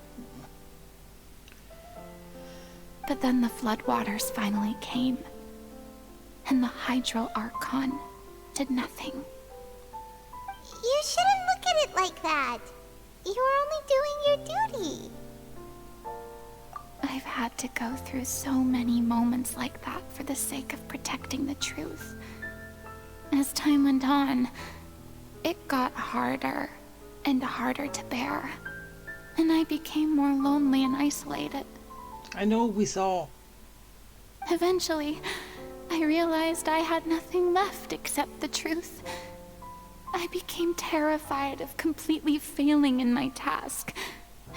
But then the floodwaters finally came, and the Hydro Archon did nothing. You shouldn't look at it like that. You're only doing your duty. I've had to go through so many moments like that for the sake of protecting the truth. As time went on, it got harder and harder to bear, and I became more lonely and isolated. I know we saw. Eventually, I realized I had nothing left except the truth. I became terrified of completely failing in my task,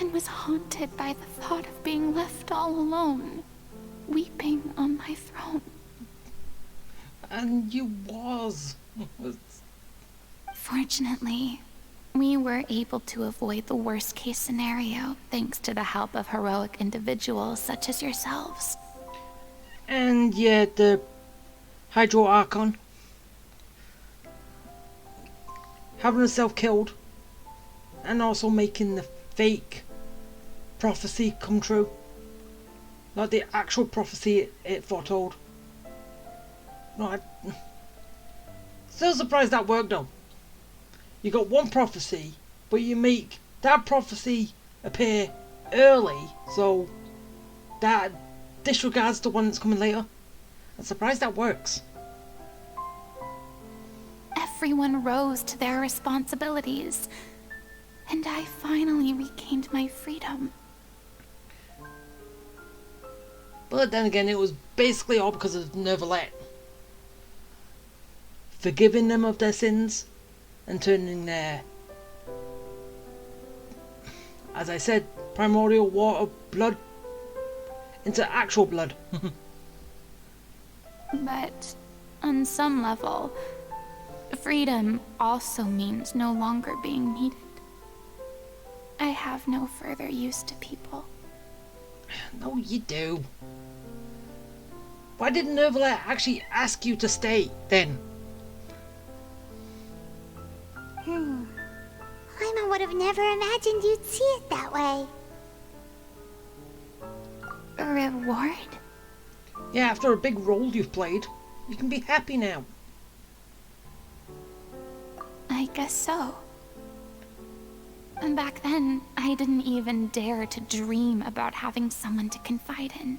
and was haunted by the thought of being left all alone, weeping on my throne. And you was. Fortunately, we were able to avoid the worst case scenario thanks to the help of heroic individuals such as yourselves. And yet the Hydro Archon having herself killed and also making the fake prophecy come true. Not the actual prophecy it foretold. No, I... Still surprised that worked though. You got one prophecy, but you make that prophecy appear early, so that disregards the one that's coming later. I'm surprised that works. Everyone rose to their responsibilities, and I finally regained my freedom. But then again, it was basically all because of Neuvillette. Forgiving them of their sins and turning their, as I said, primordial water blood into actual blood. But on some level, freedom also means no longer being needed. I have no further use to people. No, you do. Why didn't Neuvillette actually ask you to stay then? Paimon would have never imagined you'd see it that way. A reward? Yeah, after a big role you've played, you can be happy now. I guess so. And back then, I didn't even dare to dream about having someone to confide in.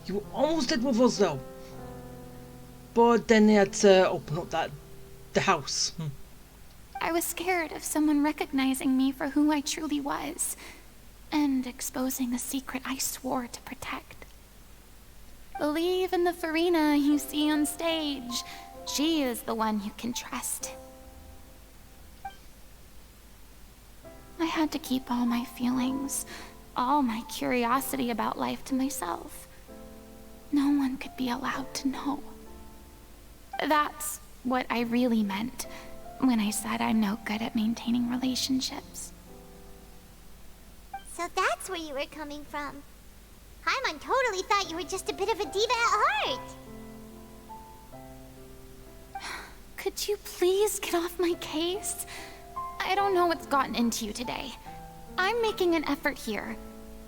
You almost did with us though. But then they had to open up the house. I was scared of someone recognizing me for who I truly was, and exposing the secret I swore to protect. Believe in the Farina you see on stage. She is the one you can trust. I had to keep all my feelings, all my curiosity about life to myself. No one could be allowed to know. That's what I really meant when I said I'm no good at maintaining relationships. So that's where you were coming from. Paimon totally thought you were just a bit of a diva at heart. Could you please get off my case? I don't know what's gotten into you today. I'm making an effort here.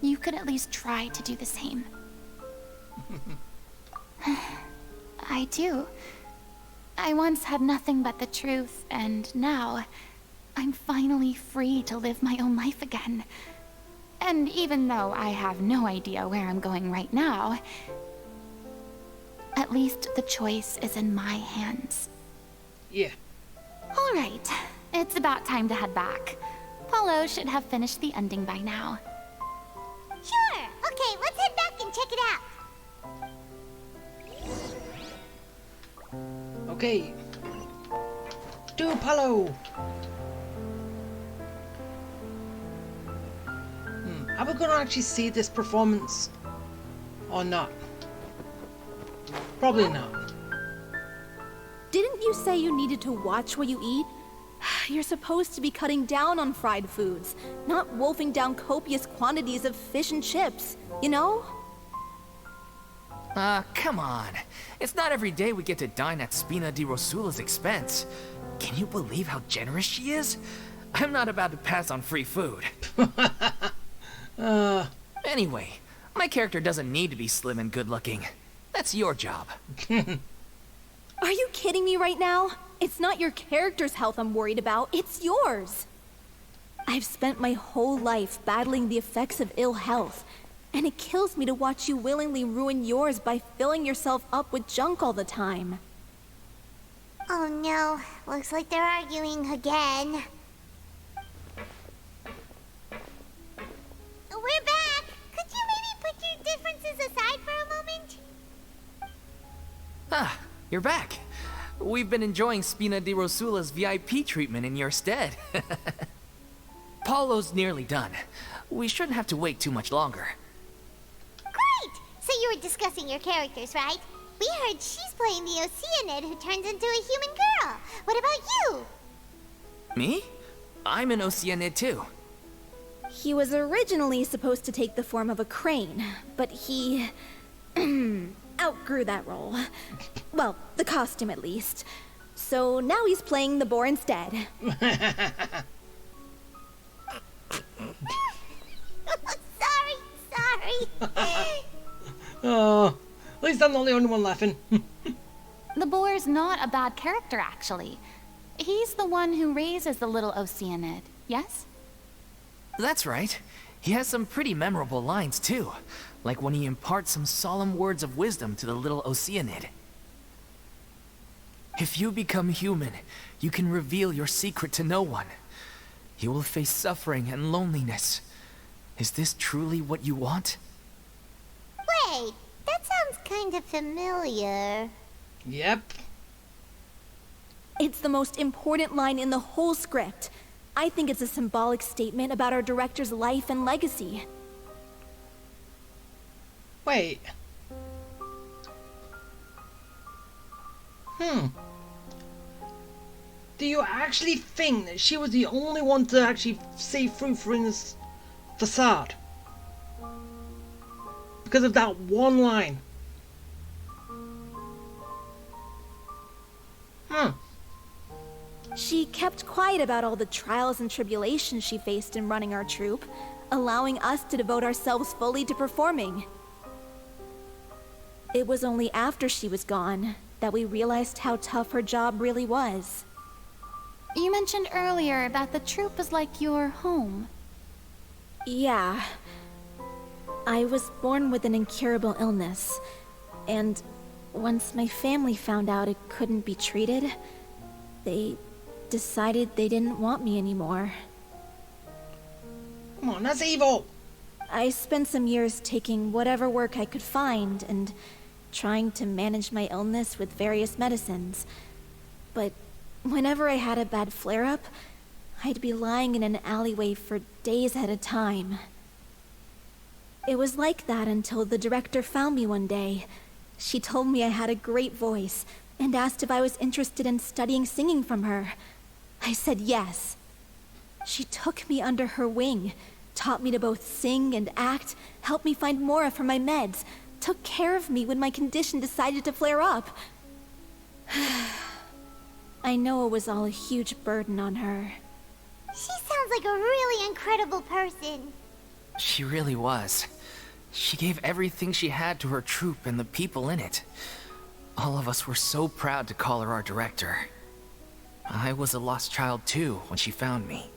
You could at least try to do the same. I do. I once had nothing but the truth, and now I'm finally free to live my own life again. And even though I have no idea where I'm going right now, at least the choice is in my hands. Yeah. All right, it's about time to head back. Paulo should have finished the ending by now. Sure. Okay, let's head back and check it out. Okay. Do Paulo. Are we going to actually see this performance or not? Probably not. Didn't you say you needed to watch what you eat? You're supposed to be cutting down on fried foods, not wolfing down copious quantities of fish and chips, you know? Come on. It's not every day we get to dine at Spina di Rosula's expense. Can you believe how generous she is? I'm not about to pass on free food. Anyway, my character doesn't need to be slim and good looking. That's your job. Are you kidding me right now? It's not your character's health I'm worried about, it's yours. I've spent my whole life battling the effects of ill health, and it kills me to watch you willingly ruin yours by filling yourself up with junk all the time. Oh no, looks like they're arguing again. We're back! Could you maybe put your differences aside for a moment? Ah, you're back. We've been enjoying Spina di Rosula's VIP treatment in your stead. Paulo's nearly done. We shouldn't have to wait too much longer. Great! So you were discussing your characters, right? We heard she's playing the Oceanid who turns into a human girl. What about you? Me? I'm an Oceanid too. He was originally supposed to take the form of a crane, but he outgrew that role. Well, the costume at least. So now he's playing the boar instead. Sorry. Oh, at least I'm not the only one laughing. The boar's not a bad character, actually. He's the one who raises the little Oceanid, yes? That's right. He has some pretty memorable lines, too. Like when he imparts some solemn words of wisdom to the little Oceanid. If you become human, you can reveal your secret to no one. You will face suffering and loneliness. Is this truly what you want? Wait, that sounds kind of familiar. Yep. It's the most important line in the whole script. I think it's a symbolic statement about our director's life and legacy. Wait. Do you actually think that she was the only one to actually see through Farina's facade? Because of that one line? She kept quiet about all the trials and tribulations she faced in running our troupe, allowing us to devote ourselves fully to performing. It was only after she was gone that we realized how tough her job really was. You mentioned earlier about the troupe was like your home. Yeah. I was born with an incurable illness, and once my family found out it couldn't be treated, they decided they didn't want me anymore. Come on, that's evil! I spent some years taking whatever work I could find and trying to manage my illness with various medicines. But whenever I had a bad flare-up, I'd be lying in an alleyway for days at a time. It was like that until the director found me one day. She told me I had a great voice and asked if I was interested in studying singing from her. I said yes. She took me under her wing, taught me to both sing and act, helped me find Mora for my meds, took care of me when my condition decided to flare up. I know it was all a huge burden on her. She sounds like a really incredible person. She really was. She gave everything she had to her troupe and the people in it. All of us were so proud to call her our director. I was a lost child too when she found me.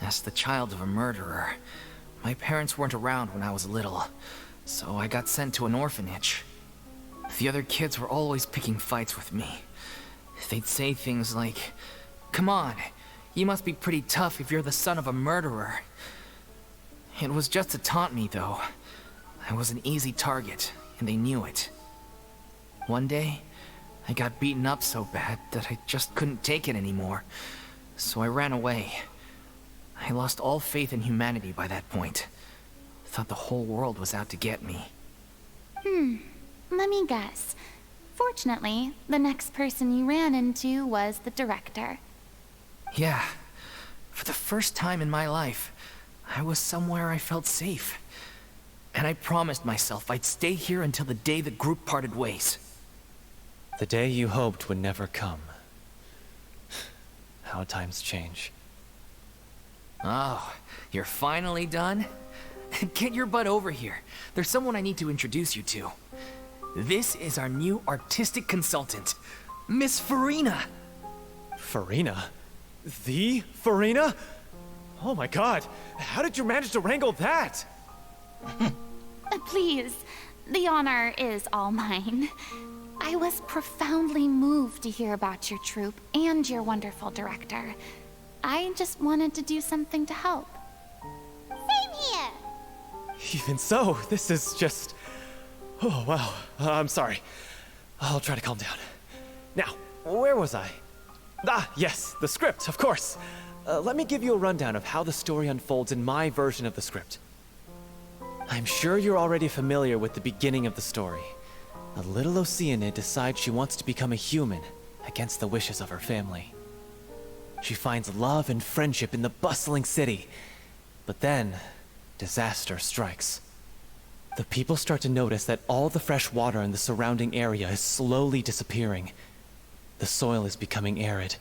As the child of a murderer, my parents weren't around when I was little, so I got sent to an orphanage. The other kids were always picking fights with me. They'd say things like, "Come on, you must be pretty tough if you're the son of a murderer." It was just to taunt me, though. I was an easy target, and they knew it. One day, I got beaten up so bad that I just couldn't take it anymore, so I ran away. I lost all faith in humanity by that point. Thought the whole world was out to get me. Let me guess. Fortunately, the next person you ran into was the director. Yeah. For the first time in my life, I was somewhere I felt safe. And I promised myself I'd stay here until the day the group parted ways. The day you hoped would never come. How times change. Oh, you're finally done? Get your butt over here. There's someone I need to introduce you to. This is our new artistic consultant, Miss Farina. Farina? The Farina? Oh my god, how did you manage to wrangle that? Please, the honor is all mine. I was profoundly moved to hear about your troupe and your wonderful director. I just wanted to do something to help. Same here. Even so, this is just... Oh, wow. I'm sorry. I'll try to calm down. Now, where was I? Ah, yes, the script, of course. Let me give you a rundown of how the story unfolds in my version of the script. I'm sure you're already familiar with the beginning of the story. A little Oceanid decides she wants to become a human, against the wishes of her family. She finds love and friendship in the bustling city. But then, disaster strikes. The people start to notice that all the fresh water in the surrounding area is slowly disappearing. The soil is becoming arid,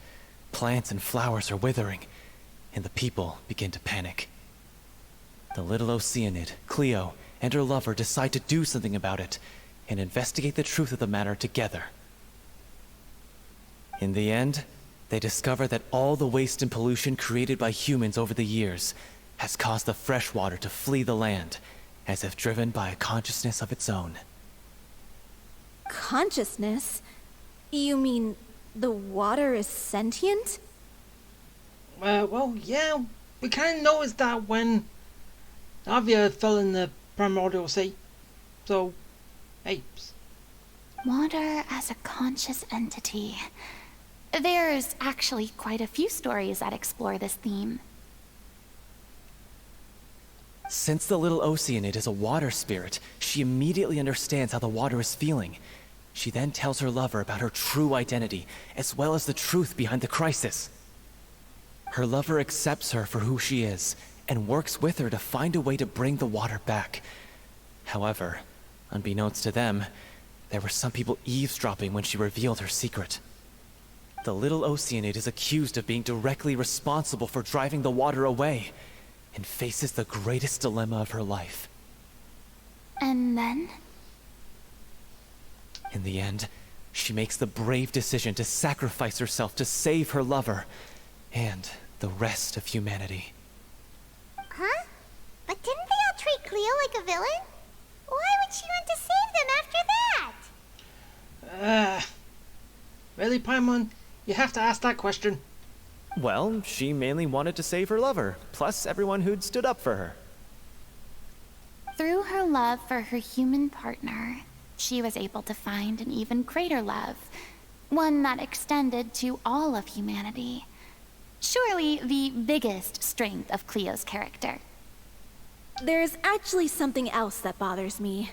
plants and flowers are withering, and the people begin to panic. The little Oceanid, Cleo, and her lover decide to do something about it, and investigate the truth of the matter together. In the end, they discover that all the waste and pollution created by humans over the years has caused the fresh water to flee the land, as if driven by a consciousness of its own. Consciousness? You mean the water is sentient? Well, yeah, we kind of noticed that when Avia fell in the primordial sea. So, apes. Water as a conscious entity. There's actually quite a few stories that explore this theme. Since the little Oceanid is a water spirit, she immediately understands how the water is feeling. She then tells her lover about her true identity, as well as the truth behind the crisis. Her lover accepts her for who she is, and works with her to find a way to bring the water back. However, unbeknownst to them, there were some people eavesdropping when she revealed her secret. The little Oceanid is accused of being directly responsible for driving the water away, and faces the greatest dilemma of her life. And then? In the end, she makes the brave decision to sacrifice herself to save her lover, and the rest of humanity. Huh? But didn't they all treat Cleo like a villain? Why would she want to save them after that? Really, Paimon? You have to ask that question. Well, she mainly wanted to save her lover, plus everyone who'd stood up for her. Through her love for her human partner, she was able to find an even greater love, one that extended to all of humanity. Surely the biggest strength of Cleo's character. There's actually something else that bothers me.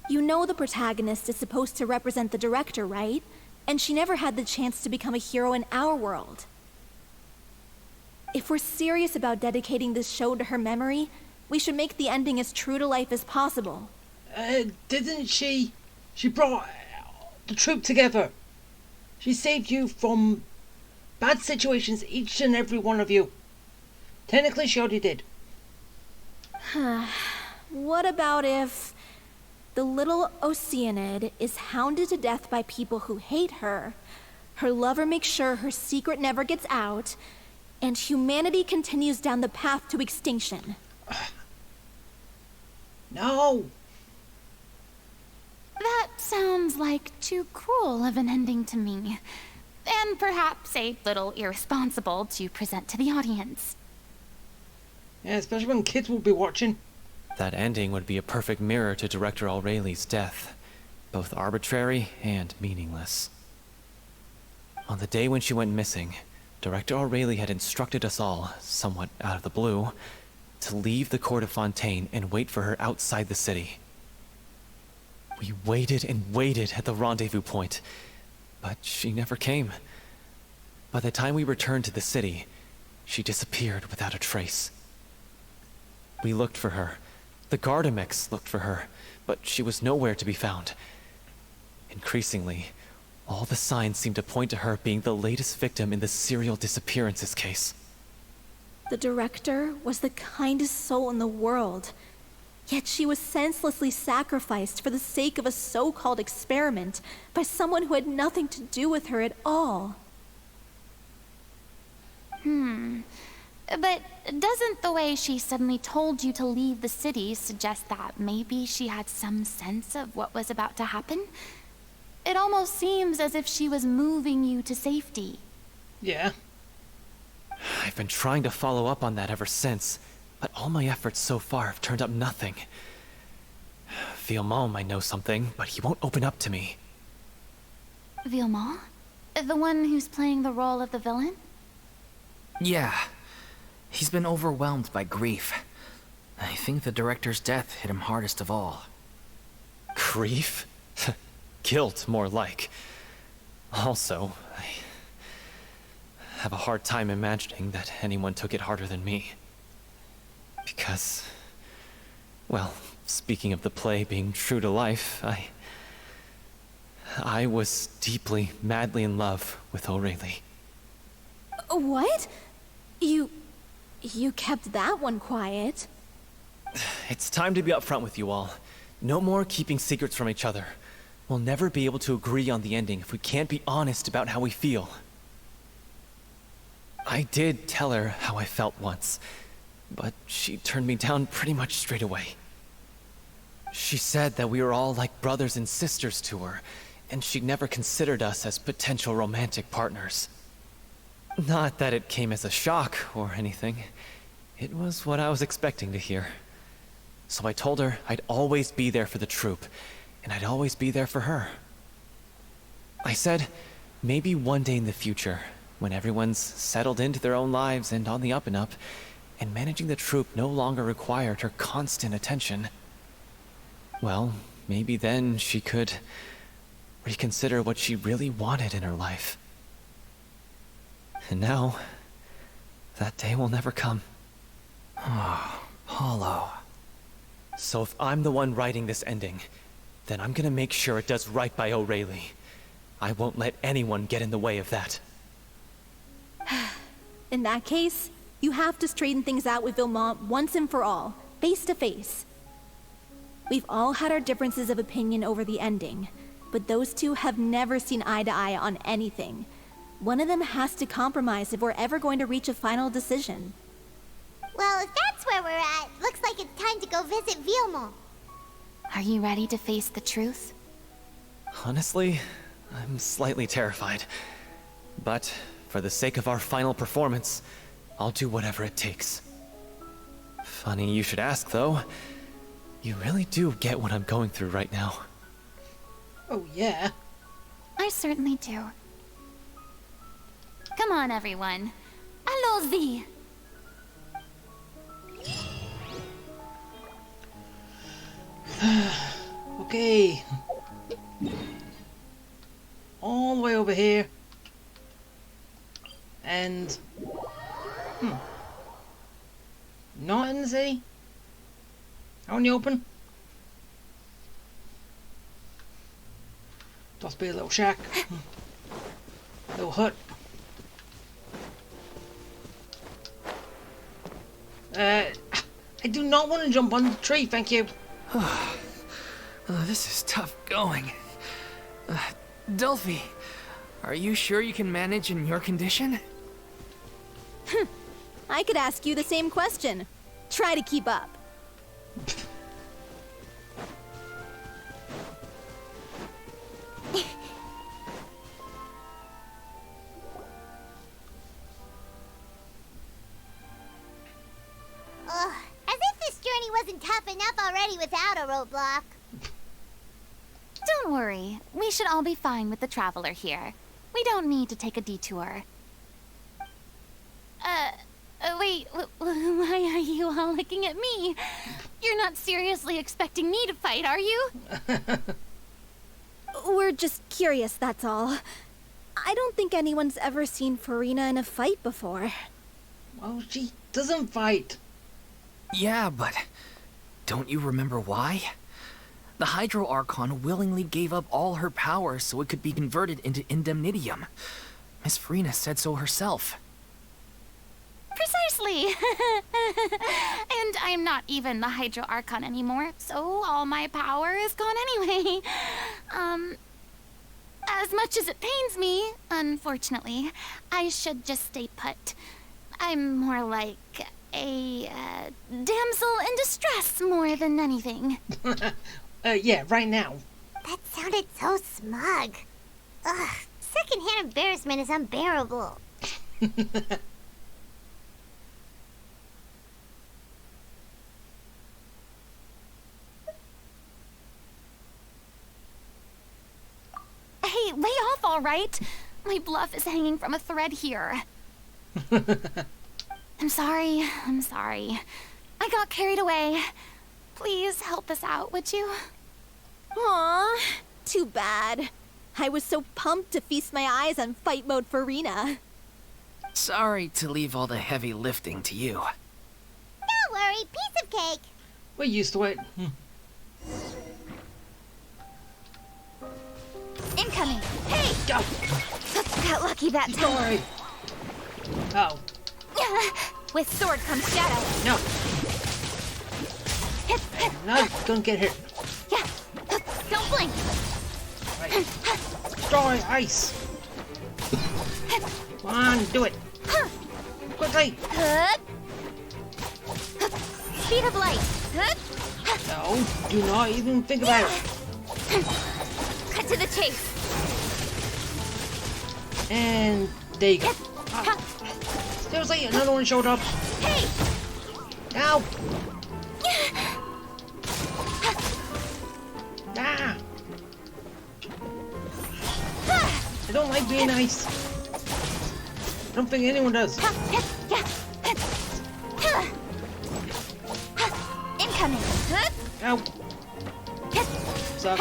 You know the protagonist is supposed to represent the director, right? And she never had the chance to become a hero in our world. If we're serious about dedicating this show to her memory, we should make the ending as true to life as possible. Didn't she? She brought the troop together. She saved you from bad situations, each and every one of you. Technically, she already did. What about if the little Oceanid is hounded to death by people who hate her, her lover makes sure her secret never gets out, and humanity continues down the path to extinction? No! That sounds like too cruel of an ending to me. And perhaps a little irresponsible to present to the audience. Yeah, especially when kids will be watching. That ending would be a perfect mirror to Director Aureli's death, both arbitrary and meaningless. On the day when she went missing, Director Aureli had instructed us all, somewhat out of the blue, to leave the court of Fontaine and wait for her outside the city. We waited and waited at the rendezvous point, but she never came. By the time we returned to the city, she disappeared without a trace. We looked for her. The Gardamex looked for her, but she was nowhere to be found. Increasingly, all the signs seemed to point to her being the latest victim in the serial disappearances case. The director was the kindest soul in the world, yet she was senselessly sacrificed for the sake of a so-called experiment by someone who had nothing to do with her at all. But doesn't the way she suddenly told you to leave the city suggest that maybe she had some sense of what was about to happen? It almost seems as if she was moving you to safety. Yeah. I've been trying to follow up on that ever since, but all my efforts so far have turned up nothing. Villemont might know something, but he won't open up to me. Villemont? The one who's playing the role of the villain? Yeah. He's been overwhelmed by grief. I think the director's death hit him hardest of all. Grief? Guilt, more like. Also, I have a hard time imagining that anyone took it harder than me. Because, well, speaking of the play being true to life, I was deeply, madly in love with Aureli. What? You kept that one quiet. It's time to be upfront with you all. No more keeping secrets from each other. We'll never be able to agree on the ending if we can't be honest about how we feel. I did tell her how I felt once, but she turned me down pretty much straight away. She said that we were all like brothers and sisters to her, and she never considered us as potential romantic partners. Not that it came as a shock or anything. It was what I was expecting to hear. So I told her I'd always be there for the troupe, and I'd always be there for her. I said, maybe one day in the future, when everyone's settled into their own lives and on the up and up, and managing the troupe no longer required her constant attention, well, maybe then she could reconsider what she really wanted in her life. And now, that day will never come. Oh, Hollow. So if I'm the one writing this ending, then I'm gonna make sure it does right by O'Reilly. I won't let anyone get in the way of that. In that case, you have to straighten things out with Vilmont once and for all, face to face. We've all had our differences of opinion over the ending, but those two have never seen eye to eye on anything. One of them has to compromise if we're ever going to reach a final decision. Well, if that's where we're at, looks like it's time to go visit Vilmont. Are you ready to face the truth? Honestly, I'm slightly terrified. But for the sake of our final performance, I'll do whatever it takes. Funny you should ask, though. You really do get what I'm going through right now. Oh, yeah. I certainly do. Come on, everyone. Allons-y! Okay. All the way over here. And... Not in the city? Out in the open? Must be a little shack. Little hut. I do not want to jump on the tree, thank you. This is tough going. Delphi, are you sure you can manage in your condition? I could ask you the same question. Try to keep up. Ugh, as if this journey wasn't tough enough already without a roadblock. Don't worry. We should all be fine with the traveler here. We don't need to take a detour. Wait, why are you all looking at me? You're not seriously expecting me to fight, are you? We're just curious, that's all. I don't think anyone's ever seen Farina in a fight before. Well, she doesn't fight. Yeah, but don't you remember why? The Hydro Archon willingly gave up all her power so it could be converted into indemnitium. Miss Farina said so herself. Precisely. And I'm not even the Hydro Archon anymore, so all my power is gone anyway. As much as it pains me, unfortunately, I should just stay put. I'm more like a damsel in distress more than anything. Yeah, right now. That sounded so smug. Ugh, secondhand embarrassment is unbearable. Hey, lay off, all right? My bluff is hanging from a thread here. I'm sorry. I got carried away. Please help us out, would you? Aw, too bad. I was so pumped to feast my eyes on fight mode for Rena. Sorry to leave all the heavy lifting to you. Don't worry, piece of cake. We're used to it. Incoming! Hey! Go! Got lucky that Don't time. worry. Oh. With sword comes shadow. No. Hit. No, don't get hit. Yeah. Don't blink. Right. Destroy ice. Come on, do it. Quickly. Good. Speed of light. No, do not even think about it. Cut to the chase. And there you go. Seriously, another one showed up. Hey! Ow! Ah! I don't like being nice. I don't think anyone does. Incoming. Ow! Suck.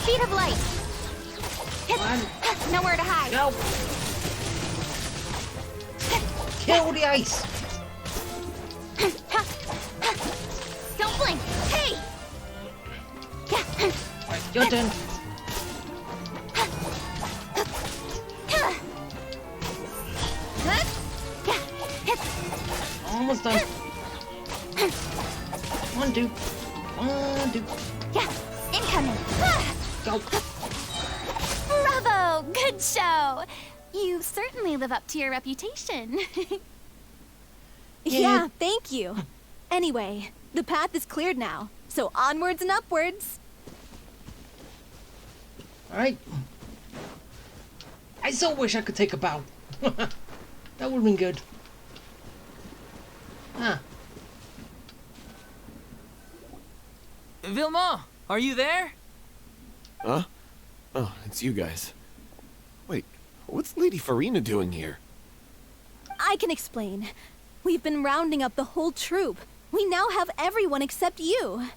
Speed of light. Come Nowhere to hide. Go! Kill the ice! Don't blink. Hey! Right, your turn. Almost done. One, two. One, two. Incoming. Go. Bravo! Good show. You certainly live up to your reputation. Yeah, thank you. Anyway, the path is cleared now, so onwards and upwards. Alright. I so wish I could take a bow. That would have been good. Huh. Vilma, are you there? Huh? Oh, it's you guys. Wait, what's Lady Farina doing here? I can explain. We've been rounding up the whole troop. We now have everyone except you.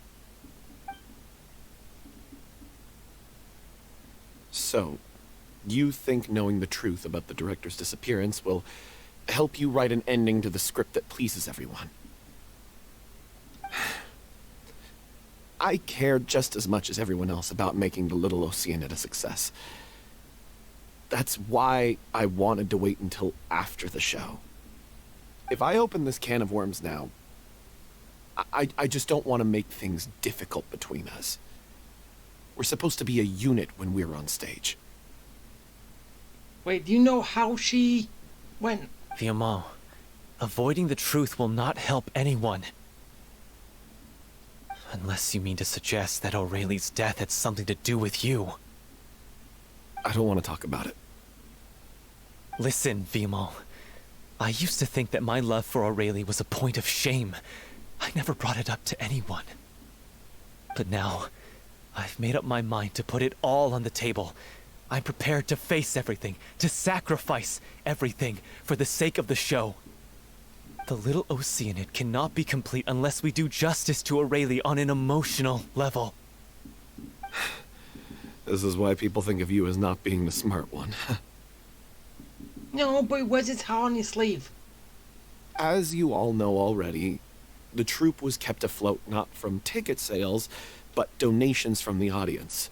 So, you think knowing the truth about the director's disappearance will help you write an ending to the script that pleases everyone? I care just as much as everyone else about making the Little Oceanid a success. That's why I wanted to wait until after the show. If I open this can of worms now, I just don't want to make things difficult between us. We're supposed to be a unit when we're on stage. Wait, do you know how she went? Vilma, avoiding the truth will not help anyone. Unless you mean to suggest that Aurelie's death had something to do with you. I don't want to talk about it. Listen, Vilma. I used to think that my love for Aurelie was a point of shame. I never brought it up to anyone. But now, I've made up my mind to put it all on the table. I'm prepared to face everything, to sacrifice everything for the sake of the show. The Little Oceanid cannot be complete unless we do justice to Aurelie on an emotional level. This is why people think of you as not being the smart one. No, but where's his heart on his sleeve? As you all know already, the troupe was kept afloat not from ticket sales, but donations from the audience.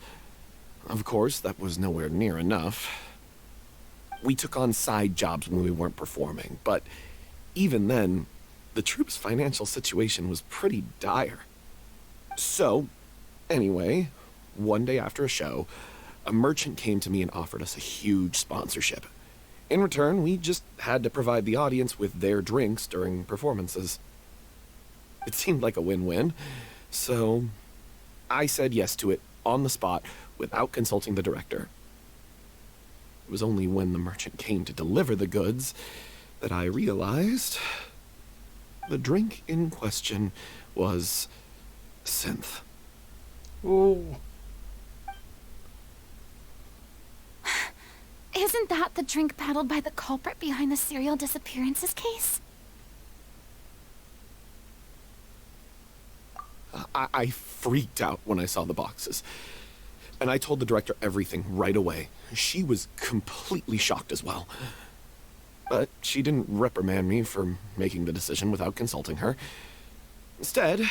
Of course, that was nowhere near enough. We took on side jobs when we weren't performing, but even then, the troupe's financial situation was pretty dire. So, anyway, one day after a show, a merchant came to me and offered us a huge sponsorship. In return, we just had to provide the audience with their drinks during performances. It seemed like a win-win, so I said yes to it on the spot without consulting the director. It was only when the merchant came to deliver the goods that I realized the drink in question was synth. Ooh. Isn't that the drink peddled by the culprit behind the serial disappearances case? I freaked out when I saw the boxes. And I told the director everything right away. She was completely shocked as well. But she didn't reprimand me for making the decision without consulting her. Instead,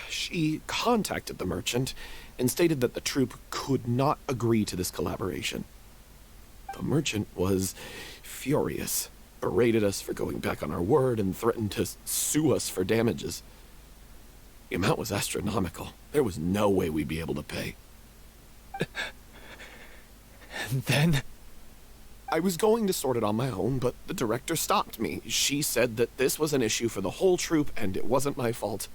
she contacted the merchant and stated that the troupe could not agree to this collaboration. The merchant was furious, berated us for going back on our word, and threatened to sue us for damages. The amount was astronomical. There was no way we'd be able to pay. And then? I was going to sort it on my own, but the director stopped me. She said that this was an issue for the whole troupe and it wasn't my fault.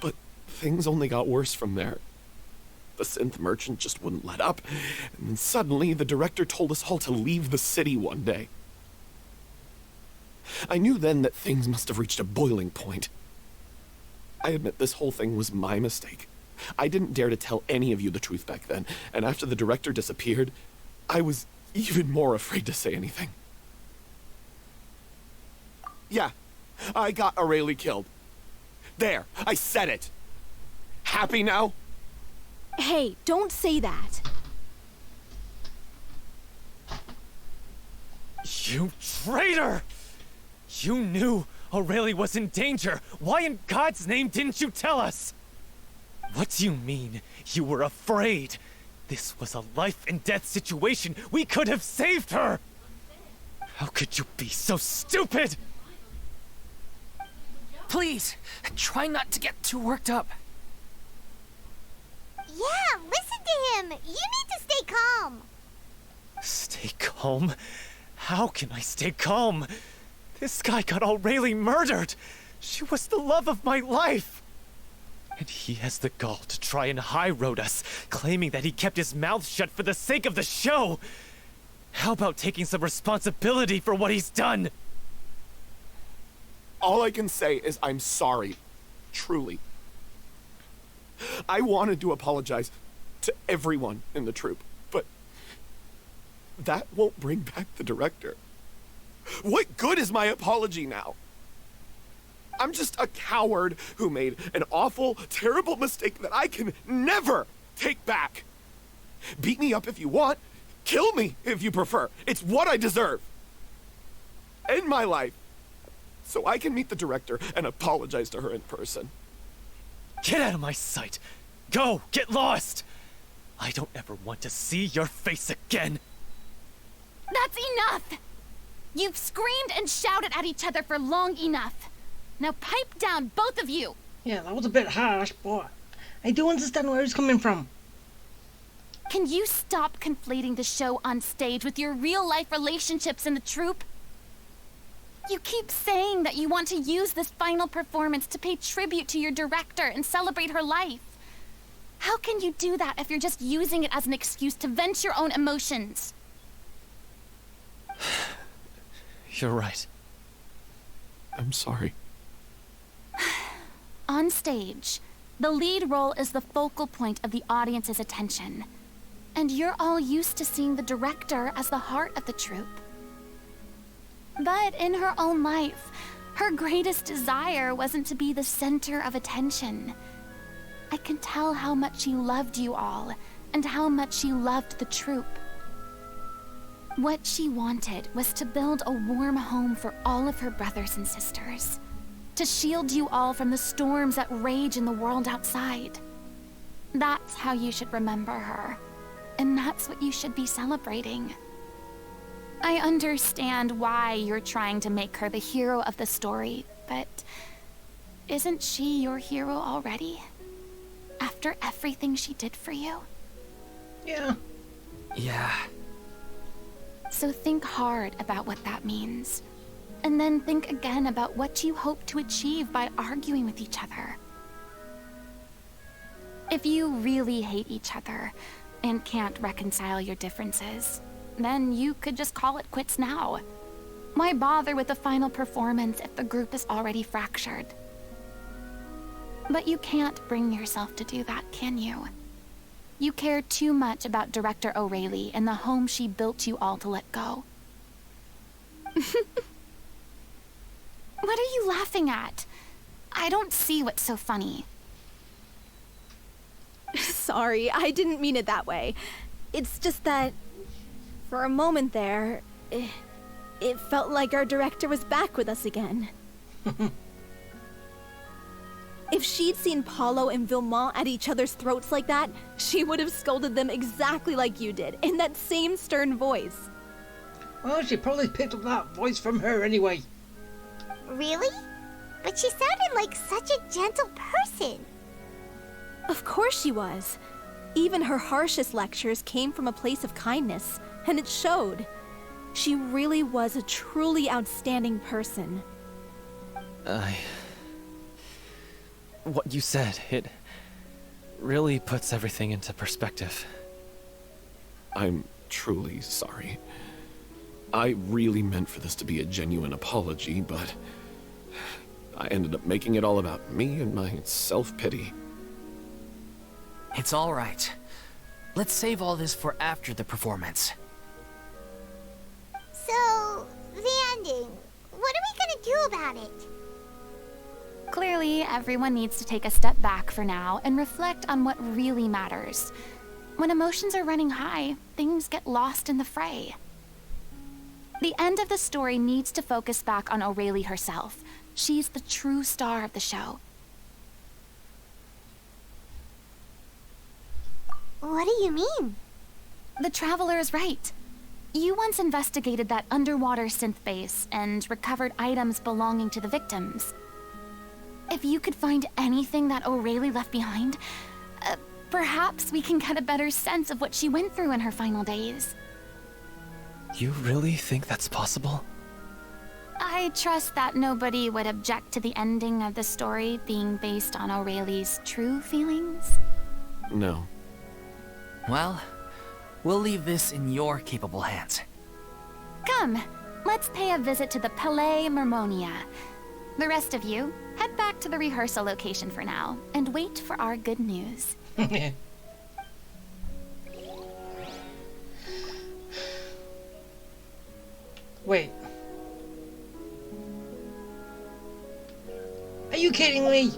But things only got worse from there. The synth merchant just wouldn't let up, and then suddenly the director told us all to leave the city one day. I knew then that things must have reached a boiling point. I admit this whole thing was my mistake. I didn't dare to tell any of you the truth back then, and after the director disappeared, I was even more afraid to say anything. Yeah, I got Aurelie killed. There, I said it. Happy now? Hey, don't say that. You traitor! You knew Aurelie was in danger. Why in God's name didn't you tell us? What do you mean, you were afraid? This was a life and death situation. We could have saved her! How could you be so stupid? Please, try not to get too worked up. Yeah, listen to him. You need to stay calm. Stay calm? How can I stay calm? This guy got Aurelie murdered. She was the love of my life. And he has the gall to try and high-road us, claiming that he kept his mouth shut for the sake of the show. How about taking some responsibility for what he's done? All I can say is I'm sorry. Truly. I wanted to apologize to everyone in the troupe, but that won't bring back the director. What good is my apology now? I'm just a coward who made an awful, terrible mistake that I can never take back. Beat me up if you want. Kill me if you prefer. It's what I deserve. End my life so I can meet the director and apologize to her in person. Get out of my sight! Go! Get lost! I don't ever want to see your face again! That's enough! You've screamed and shouted at each other for long enough. Now pipe down, both of you! Yeah, that was a bit harsh, but I do understand where he's coming from. Can you stop conflating the show on stage with your real-life relationships in the troupe? You keep saying that you want to use this final performance to pay tribute to your director and celebrate her life. How can you do that if you're just using it as an excuse to vent your own emotions? You're right. I'm sorry. On stage, the lead role is the focal point of the audience's attention. And you're all used to seeing the director as the heart of the troupe. But in her own life, her greatest desire wasn't to be the center of attention. I can tell how much she loved you all, and how much she loved the troupe. What she wanted was to build a warm home for all of her brothers and sisters. To shield you all from the storms that rage in the world outside. That's how you should remember her. And that's what you should be celebrating. I understand why you're trying to make her the hero of the story, but isn't she your hero already? After everything she did for you? Yeah. Yeah. So think hard about what that means. And then think again about what you hope to achieve by arguing with each other. If you really hate each other and can't reconcile your differences, then you could just call it quits now. Why bother with the final performance if the group is already fractured? But you can't bring yourself to do that, can you? You care too much about Director Aurelie and the home she built you all to let go. What are you laughing at? I don't see what's so funny. Sorry, I didn't mean it that way. It's just that, for a moment there, it felt like our director was back with us again. If she'd seen Paulo and Vilmont at each other's throats like that, she would have scolded them exactly like you did, in that same stern voice. Well, she probably picked up that voice from her anyway. Really? But she sounded like such a gentle person. Of course she was. Even her harshest lectures came from a place of kindness. and it showed. She really was a truly outstanding person. What you said, it really puts everything into perspective. I'm truly sorry. I really meant for this to be a genuine apology, but I ended up making it all about me and my self-pity. It's all right. Let's save all this for after the performance. So, the ending. What are we gonna do about it? Clearly, everyone needs to take a step back for now and reflect on what really matters. When emotions are running high, things get lost in the fray. The end of the story needs to focus back on Aurelie herself. She's the true star of the show. What do you mean? The Traveler is right. You once investigated that underwater synth base and recovered items belonging to the victims. If you could find anything that Aurelie left behind, perhaps we can get a better sense of what she went through in her final days. You really think that's possible? I trust that nobody would object to the ending of the story being based on Aurelie's true feelings. No. Well, we'll leave this in your capable hands. Come, let's pay a visit to the Palais Mermonia. The rest of you, head back to the rehearsal location for now, and wait for our good news. Wait. Are you kidding me?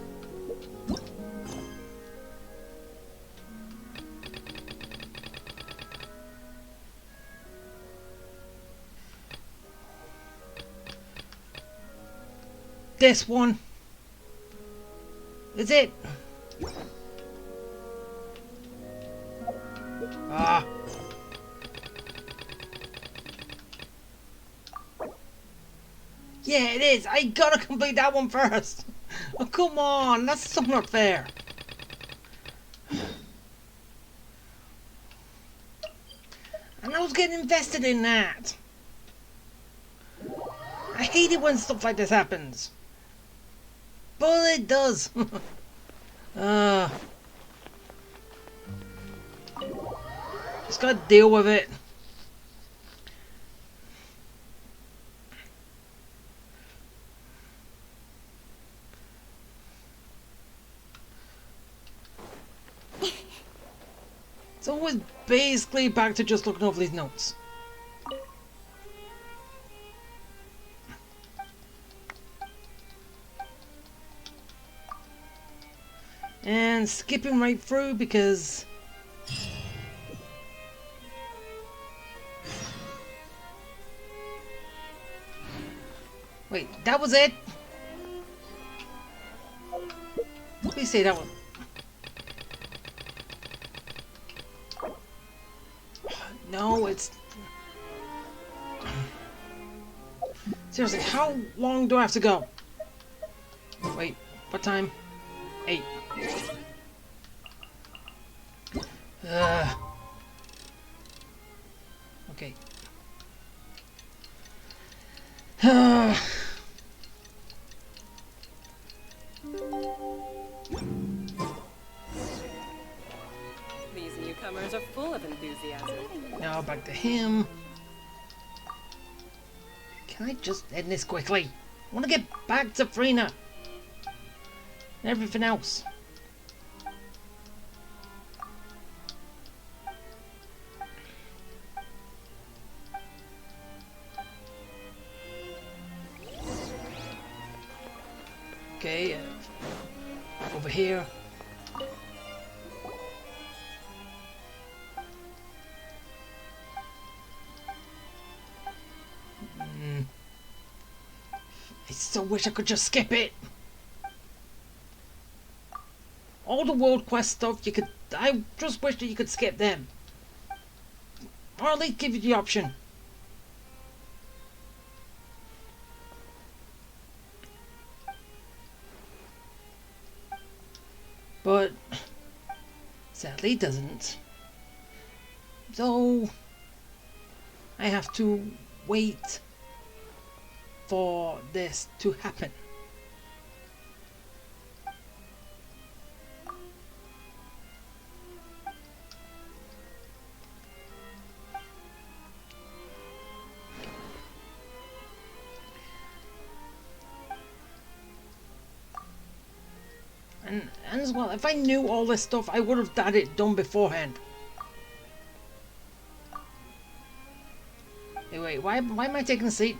This one is it. Ah. Yeah, it is. I gotta complete that one first. Oh, come on. That's so not fair. And I was getting invested in that. I hate it when stuff like this happens. But it does. Just gotta deal with it. It's always basically back to just looking over these notes. And skipping right through because wait, that was it? Please say that one. No, it's seriously, how long do I have to go? Wait, what time? 8. Okay. These newcomers are full of enthusiasm. Now back to him. Can I just end this quickly? I want to get back to Frina and everything else. Okay, over here. I so wish I could just skip it. All the world quest stuff, you could. I just wish that you could skip them, or at least give you the option. But sadly, it doesn't. So I have to wait for this to happen. And as well, if I knew all this stuff, I would have had it done beforehand. Hey, wait, why am I taking a seat?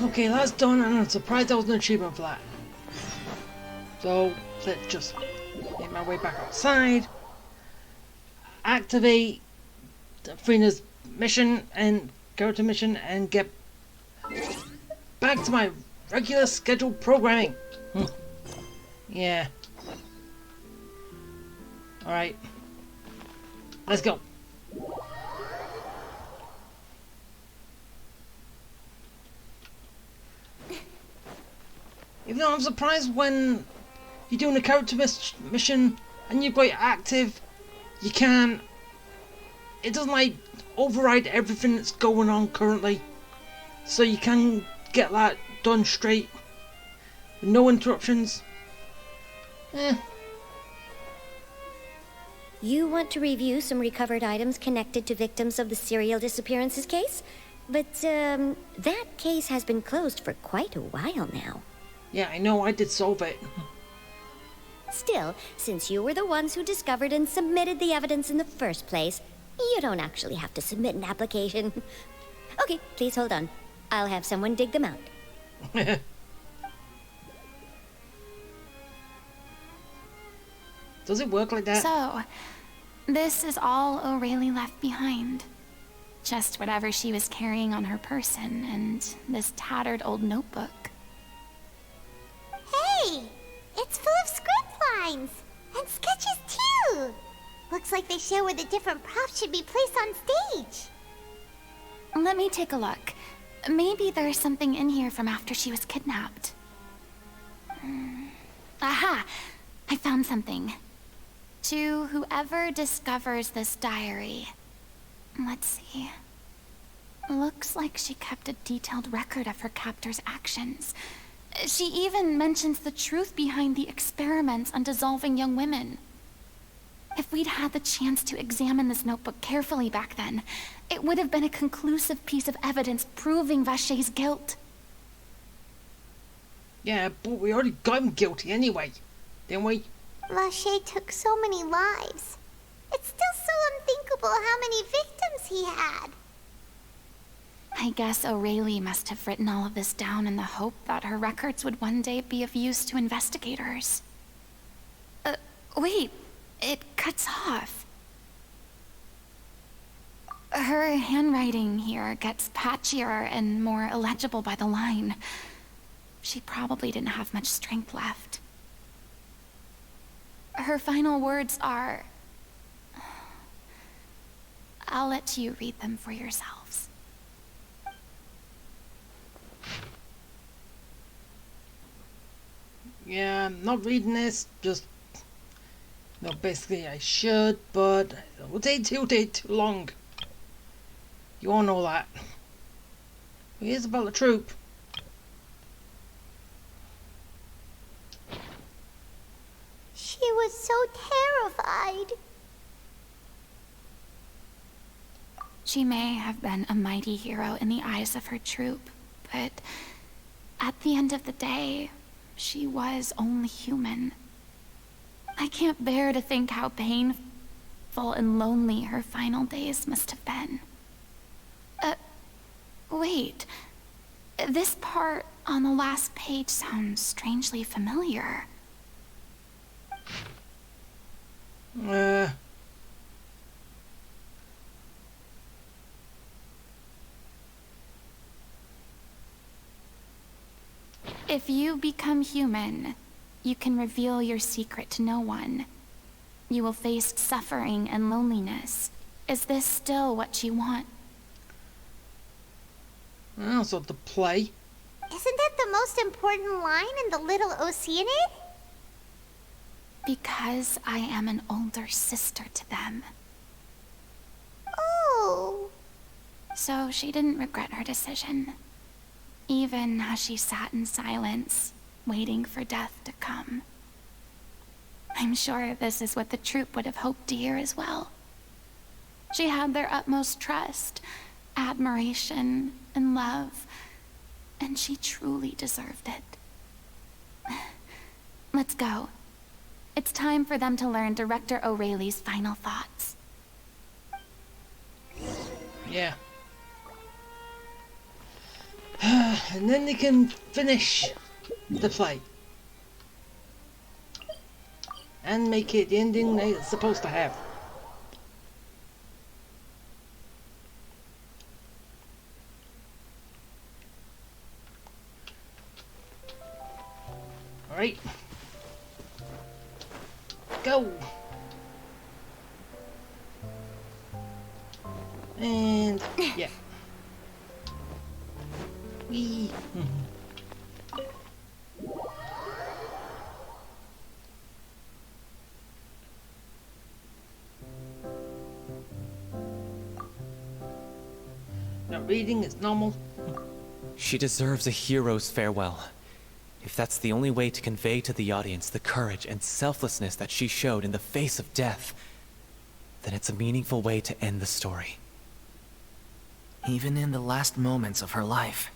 Okay, that's done, and I'm surprised there was an achievement for that. So, let's just make my way back outside, activate Freena's mission and character mission, and get back to my regular scheduled programming. Yeah. Alright. Let's go. Even though I'm surprised when you're doing a character mission and you've got it active, you can. It doesn't like override everything that's going on currently, so you can get that done straight with no interruptions. You want to review some recovered items connected to victims of the serial disappearances case? But, that case has been closed for quite a while now. Yeah, I know, I did solve it. Still, since you were the ones who discovered and submitted the evidence in the first place, you don't actually have to submit an application. Okay, please hold on. I'll have someone dig them out. Does it work like that? So, this is all O'Reilly left behind. Just whatever she was carrying on her person and this tattered old notebook. Hey! It's full of script lines! And sketches too! Looks like they show where the different props should be placed on stage. Let me take a look. Maybe there's something in here from after she was kidnapped. Aha! I found something. To whoever discovers this diary. Let's see. Looks like she kept a detailed record of her captor's actions. She even mentions the truth behind the experiments on dissolving young women. If we'd had the chance to examine this notebook carefully back then, it would have been a conclusive piece of evidence proving Vacher's guilt. Yeah, but we already got him guilty anyway, didn't we? Vacher took so many lives. It's still so unthinkable how many victims he had. I guess Aurelie must have written all of this down in the hope that her records would one day be of use to investigators. Wait, it cuts off. Her handwriting here gets patchier and more illegible by the line. She probably didn't have much strength left. Her final words are... I'll let you read them for yourselves. Yeah, I'm not reading this, just... No, basically I should, but it would take too long. You all know that. Here's about the troop. She was so terrified. She may have been a mighty hero in the eyes of her troop, but at the end of the day, she was only human. I can't bear to think how painful and lonely her final days must have been. Wait. This part on the last page sounds strangely familiar. If you become human, you can reveal your secret to no one. You will face suffering and loneliness. Is this still what you want? So the play. Isn't that the most important line in the Little Oceanid? Because I am an older sister to them. Oh. So she didn't regret her decision. Even as she sat in silence, waiting for death to come. I'm sure this is what the troupe would have hoped to hear as well. She had their utmost trust, admiration, and love, and she truly deserved it. Let's go. It's time for them to learn Director Aurelie's final thoughts. Yeah. And then they can finish the play. And make it the ending they're supposed to have. Alright. Go! And yeah. Wee. Now reading is normal. She deserves a hero's farewell. If that's the only way to convey to the audience the courage and selflessness that she showed in the face of death, then it's a meaningful way to end the story. Even in the last moments of her life,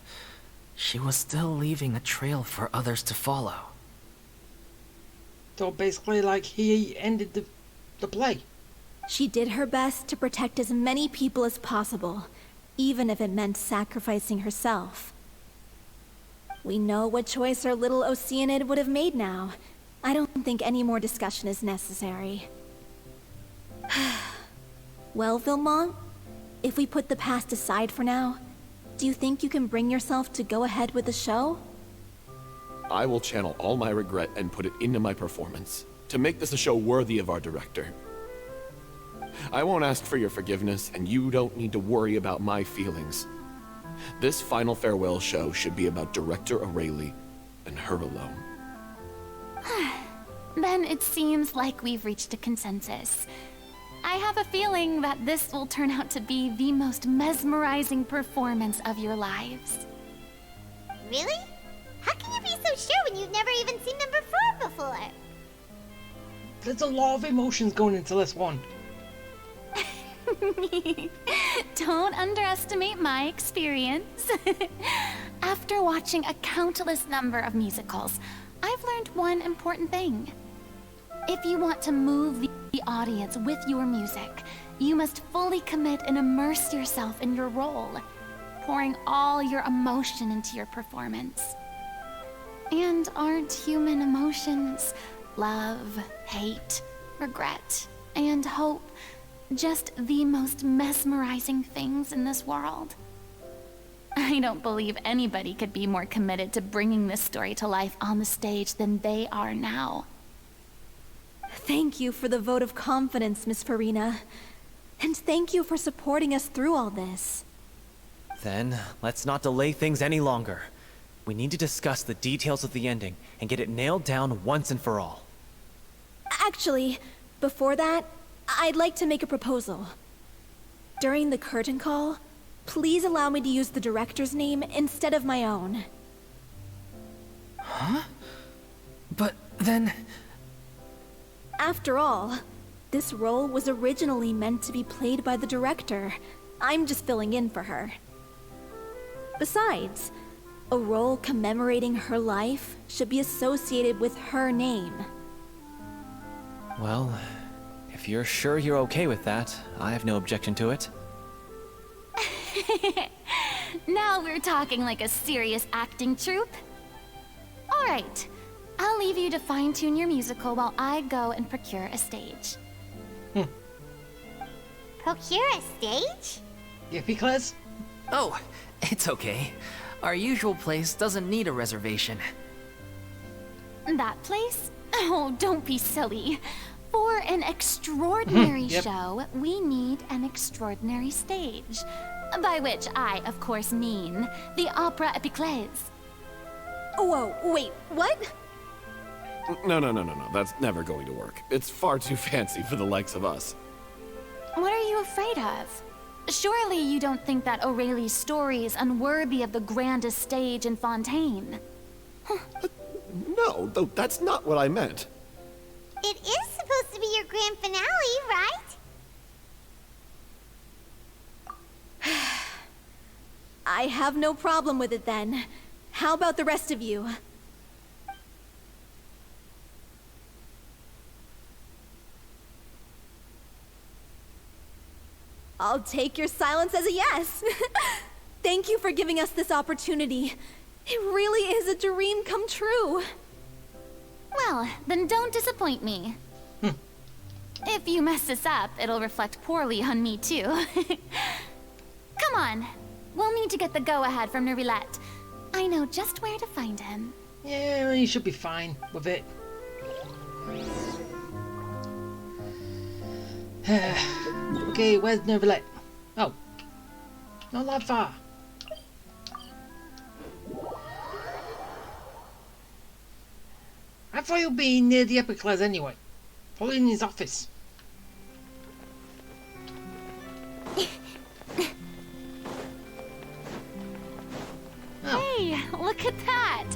she was still leaving a trail for others to follow. So basically like he ended the play. She did her best to protect as many people as possible, even if it meant sacrificing herself. We know what choice our little Oceanid would have made now. I don't think any more discussion is necessary. Well, Vilmont, if we put the past aside for now, do you think you can bring yourself to go ahead with the show? I will channel all my regret and put it into my performance, to make this a show worthy of our director. I won't ask for your forgiveness, and you don't need to worry about my feelings. This final farewell show should be about Director Aurelie and her alone. Then it seems like we've reached a consensus. I have a feeling that this will turn out to be the most mesmerizing performance of your lives. Really? How can you be so sure when you've never even seen them perform before? there's a lot of emotions going into this one. Don't underestimate my experience. After watching a countless number of musicals, I've learned one important thing. If you want to move the audience with your music, you must fully commit and immerse yourself in your role, pouring all your emotion into your performance. And aren't human emotions, love, hate, regret, and hope, just the most mesmerizing things in this world? I don't believe anybody could be more committed to bringing this story to life on the stage than they are now. Thank you for the vote of confidence, Miss Farina. And thank you for supporting us through all this. Then, let's not delay things any longer. We need to discuss the details of the ending and get it nailed down once and for all. Actually, before that, I'd like to make a proposal. During the curtain call, please allow me to use the director's name instead of my own. Huh? But then... After all, this role was originally meant to be played by the director. I'm just filling in for her. Besides, a role commemorating her life should be associated with her name. Well, if you're sure you're okay with that, I have no objection to it. Now we're talking like a serious acting troupe. All right, I'll leave you to fine-tune your musical while I go and procure a stage. Procure a stage? Yippee, Claz? Oh, it's okay. Our usual place doesn't need a reservation. That place? Oh, don't be silly. For an extraordinary Yep. show, we need an extraordinary stage. By which I, of course, mean the Opera Epiclese. Whoa, wait, what? No. That's never going to work. It's far too fancy for the likes of us. What are you afraid of? Surely you don't think that Aurelie's story is unworthy of the grandest stage in Fontaine. No, though that's not what I meant. It is supposed to be your grand finale, right? I have no problem with it then. How about the rest of you? I'll take your silence as a yes. Thank you for giving us this opportunity. It really is a dream come true. Well, then don't disappoint me. If you mess this up, it'll reflect poorly on me too. Come on. We'll need to get the go-ahead from Nerilette. I know just where to find him. Yeah, you should be fine with it. Okay, where's Nerilette? Oh. Not that far. I thought you'd be near the Epiclese anyway. Probably in his office. Oh. Hey, look at that.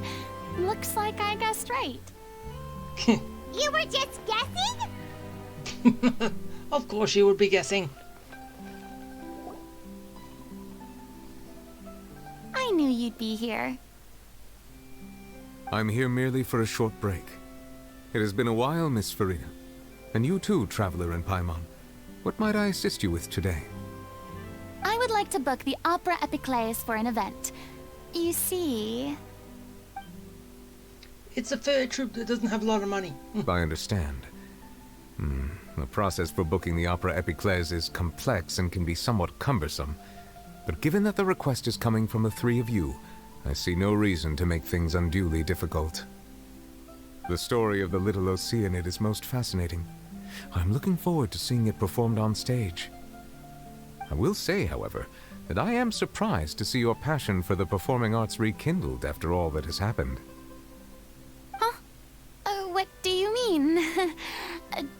Looks like I guessed right. You were just guessing? Of course you would be guessing. I knew you'd be here. I'm here merely for a short break. It has been a while, Miss Farina. And you too, traveler in Paimon. What might I assist you with today? I would like to book the Opera Epiclese for an event. You see... It's a fair troupe that doesn't have a lot of money. I understand. The process for booking the Opera Epiclese is complex and can be somewhat cumbersome. But given that the request is coming from the three of you, I see no reason to make things unduly difficult. The story of the little Oceanid is most fascinating. I'm looking forward to seeing it performed on stage. I will say, however, that I am surprised to see your passion for the performing arts rekindled after all that has happened. Huh? What do you mean?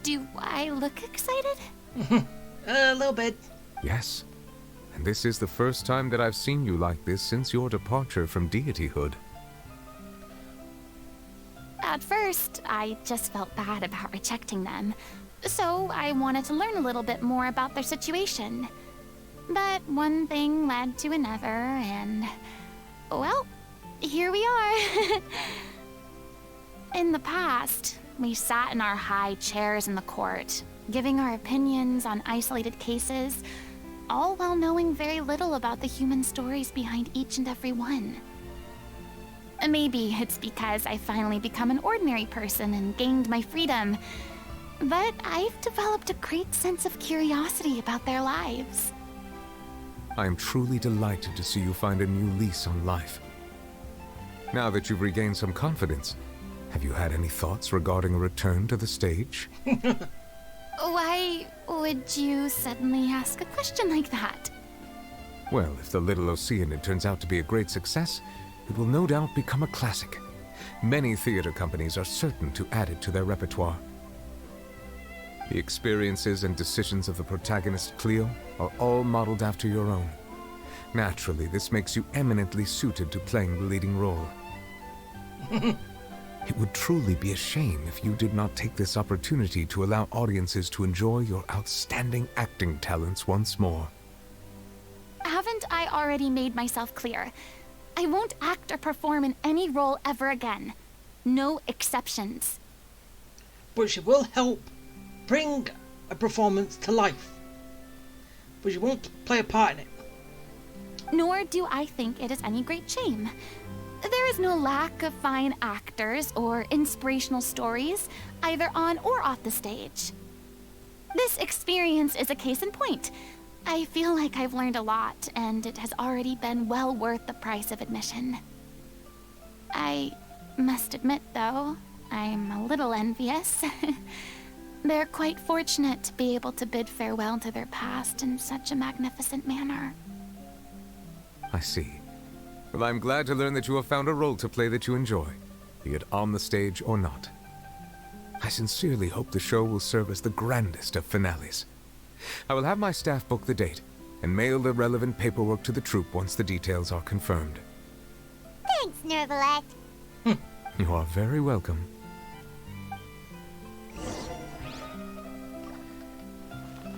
Do I look excited? A little bit. Yes. And this is the first time that I've seen you like this since your departure from deityhood. At first, I just felt bad about rejecting them, so I wanted to learn a little bit more about their situation. But one thing led to another, and, well, here we are. In the past, we sat in our high chairs in the court, giving our opinions on isolated cases, all while knowing very little about the human stories behind each and every one. Maybe it's because I finally become an ordinary person and gained my freedom, but I've developed a great sense of curiosity about their lives. I am truly delighted to see you find a new lease on life. Now that you've regained some confidence, have you had any thoughts regarding a return to the stage? Why would you suddenly ask a question like that? Well, if The Little Oceanid turns out to be a great success, it will no doubt become a classic. Many theater companies are certain to add it to their repertoire. The experiences and decisions of the protagonist Cleo are all modeled after your own. Naturally, this makes you eminently suited to playing the leading role. It would truly be a shame if you did not take this opportunity to allow audiences to enjoy your outstanding acting talents once more. Haven't I already made myself clear? I won't act or perform in any role ever again. No exceptions. But she will help bring a performance to life. But she won't play a part in it. Nor do I think it is any great shame. There is no lack of fine actors or inspirational stories, either on or off the stage. This experience is a case in point. I feel like I've learned a lot, and it has already been well worth the price of admission. I must admit, though, I'm a little envious. They're quite fortunate to be able to bid farewell to their past in such a magnificent manner. I see. Well, I'm glad to learn that you have found a role to play that you enjoy, be it on the stage or not. I sincerely hope the show will serve as the grandest of finales. I will have my staff book the date and mail the relevant paperwork to the troupe once the details are confirmed. Thanks, Nervalette. You are very welcome.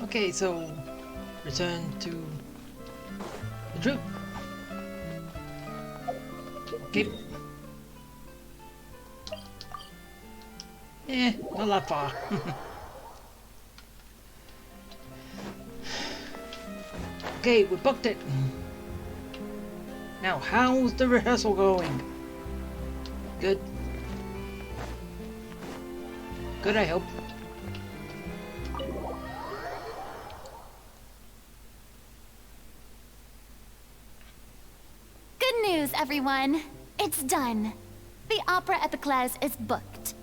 Okay, so return to the troupe. Okay. Not that far. Okay, we booked it. Now, how's the rehearsal going? Good. Good, I hope. Good news, everyone. It's done. The Opera Epiclese is booked.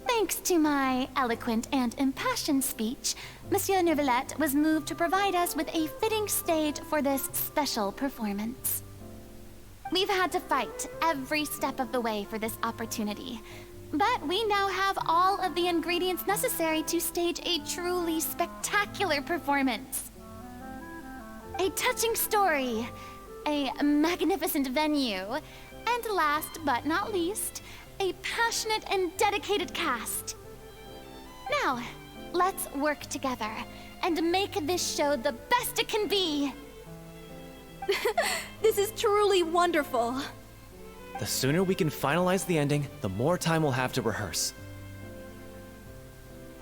Thanks to my eloquent and impassioned speech, Monsieur Nervalette was moved to provide us with a fitting stage for this special performance. We've had to fight every step of the way for this opportunity, but we now have all of the ingredients necessary to stage a truly spectacular performance. A touching story, a magnificent venue, and last but not least, a passionate and dedicated cast. Now, let's work together and make this show the best it can be. This is truly wonderful. The sooner we can finalize the ending, the more time we'll have to rehearse.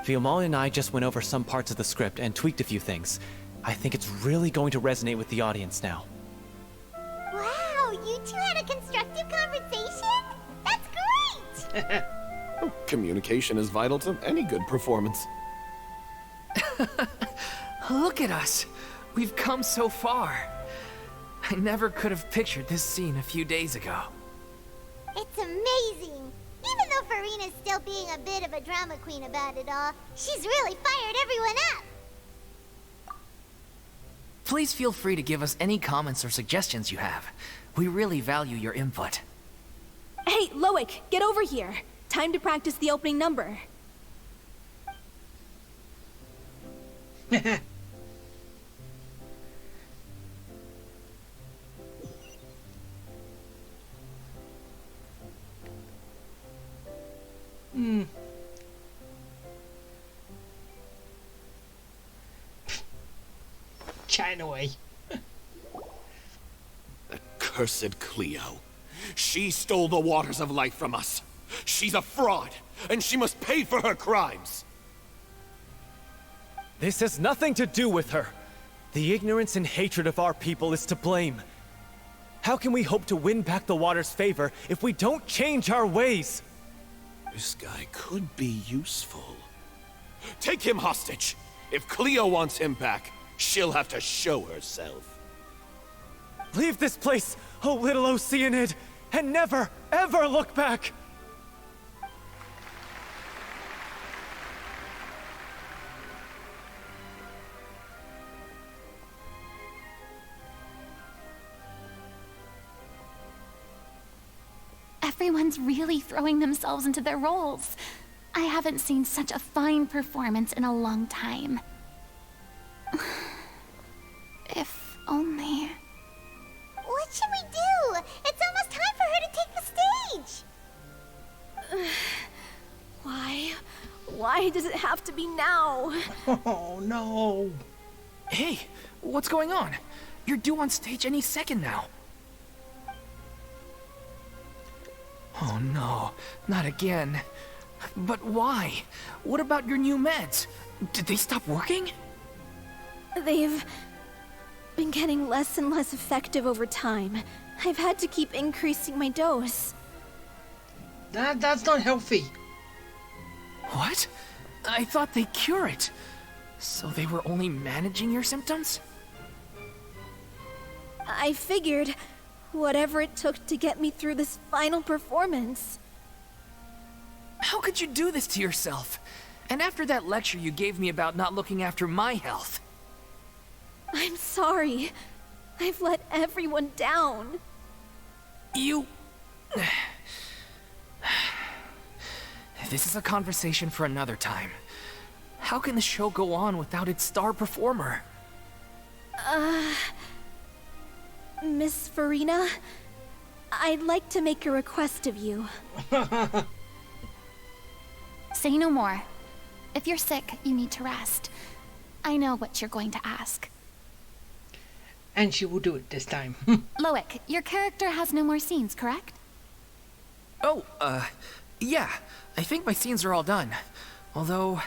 Fiamma and I just went over some parts of the script and tweaked a few things. I think it's really going to resonate with the audience now. Wow, you two had a constructive conversation? That's great! Communication is vital to any good performance. Look at us. We've come so far. I never could have pictured this scene a few days ago. It's amazing! Even though Farina's still being a bit of a drama queen about it all, she's really fired everyone up! Please feel free to give us any comments or suggestions you have. We really value your input. Hey, Loic, get over here. Time to practice the opening number. Hmm. Chatting away. Cursed Cleo. She stole the waters of life from us. She's a fraud, and she must pay for her crimes. This has nothing to do with her. The ignorance and hatred of our people is to blame. How can we hope to win back the water's favor if we don't change our ways? This guy could be useful. Take him hostage. If Cleo wants him back, she'll have to show herself. Leave this place, O little Oceanid, and never, ever look back! Everyone's really throwing themselves into their roles. I haven't seen such a fine performance in a long time. If only... What should we do? It's almost time for her to take the stage! Why does it have to be now? Oh no. Hey, what's going on? You're due on stage any second now. Oh no, not again. But why? What about your new meds? Did they stop working? They've been getting less and less effective over time. I've had to keep increasing my dose. That's not healthy. What? I thought they cure it. So they were only managing your symptoms? I figured whatever it took to get me through this final performance. How could you do this to yourself? And after that lecture you gave me about not looking after my health. I'm sorry. I've let everyone down. You... This is a conversation for another time. How can the show go on without its star performer? Miss Farina, I'd like to make a request of you. Say no more. If you're sick, you need to rest. I know what you're going to ask. And she will do it this time. Loic, your character has no more scenes, correct? Oh, yeah. I think my scenes are all done. Although,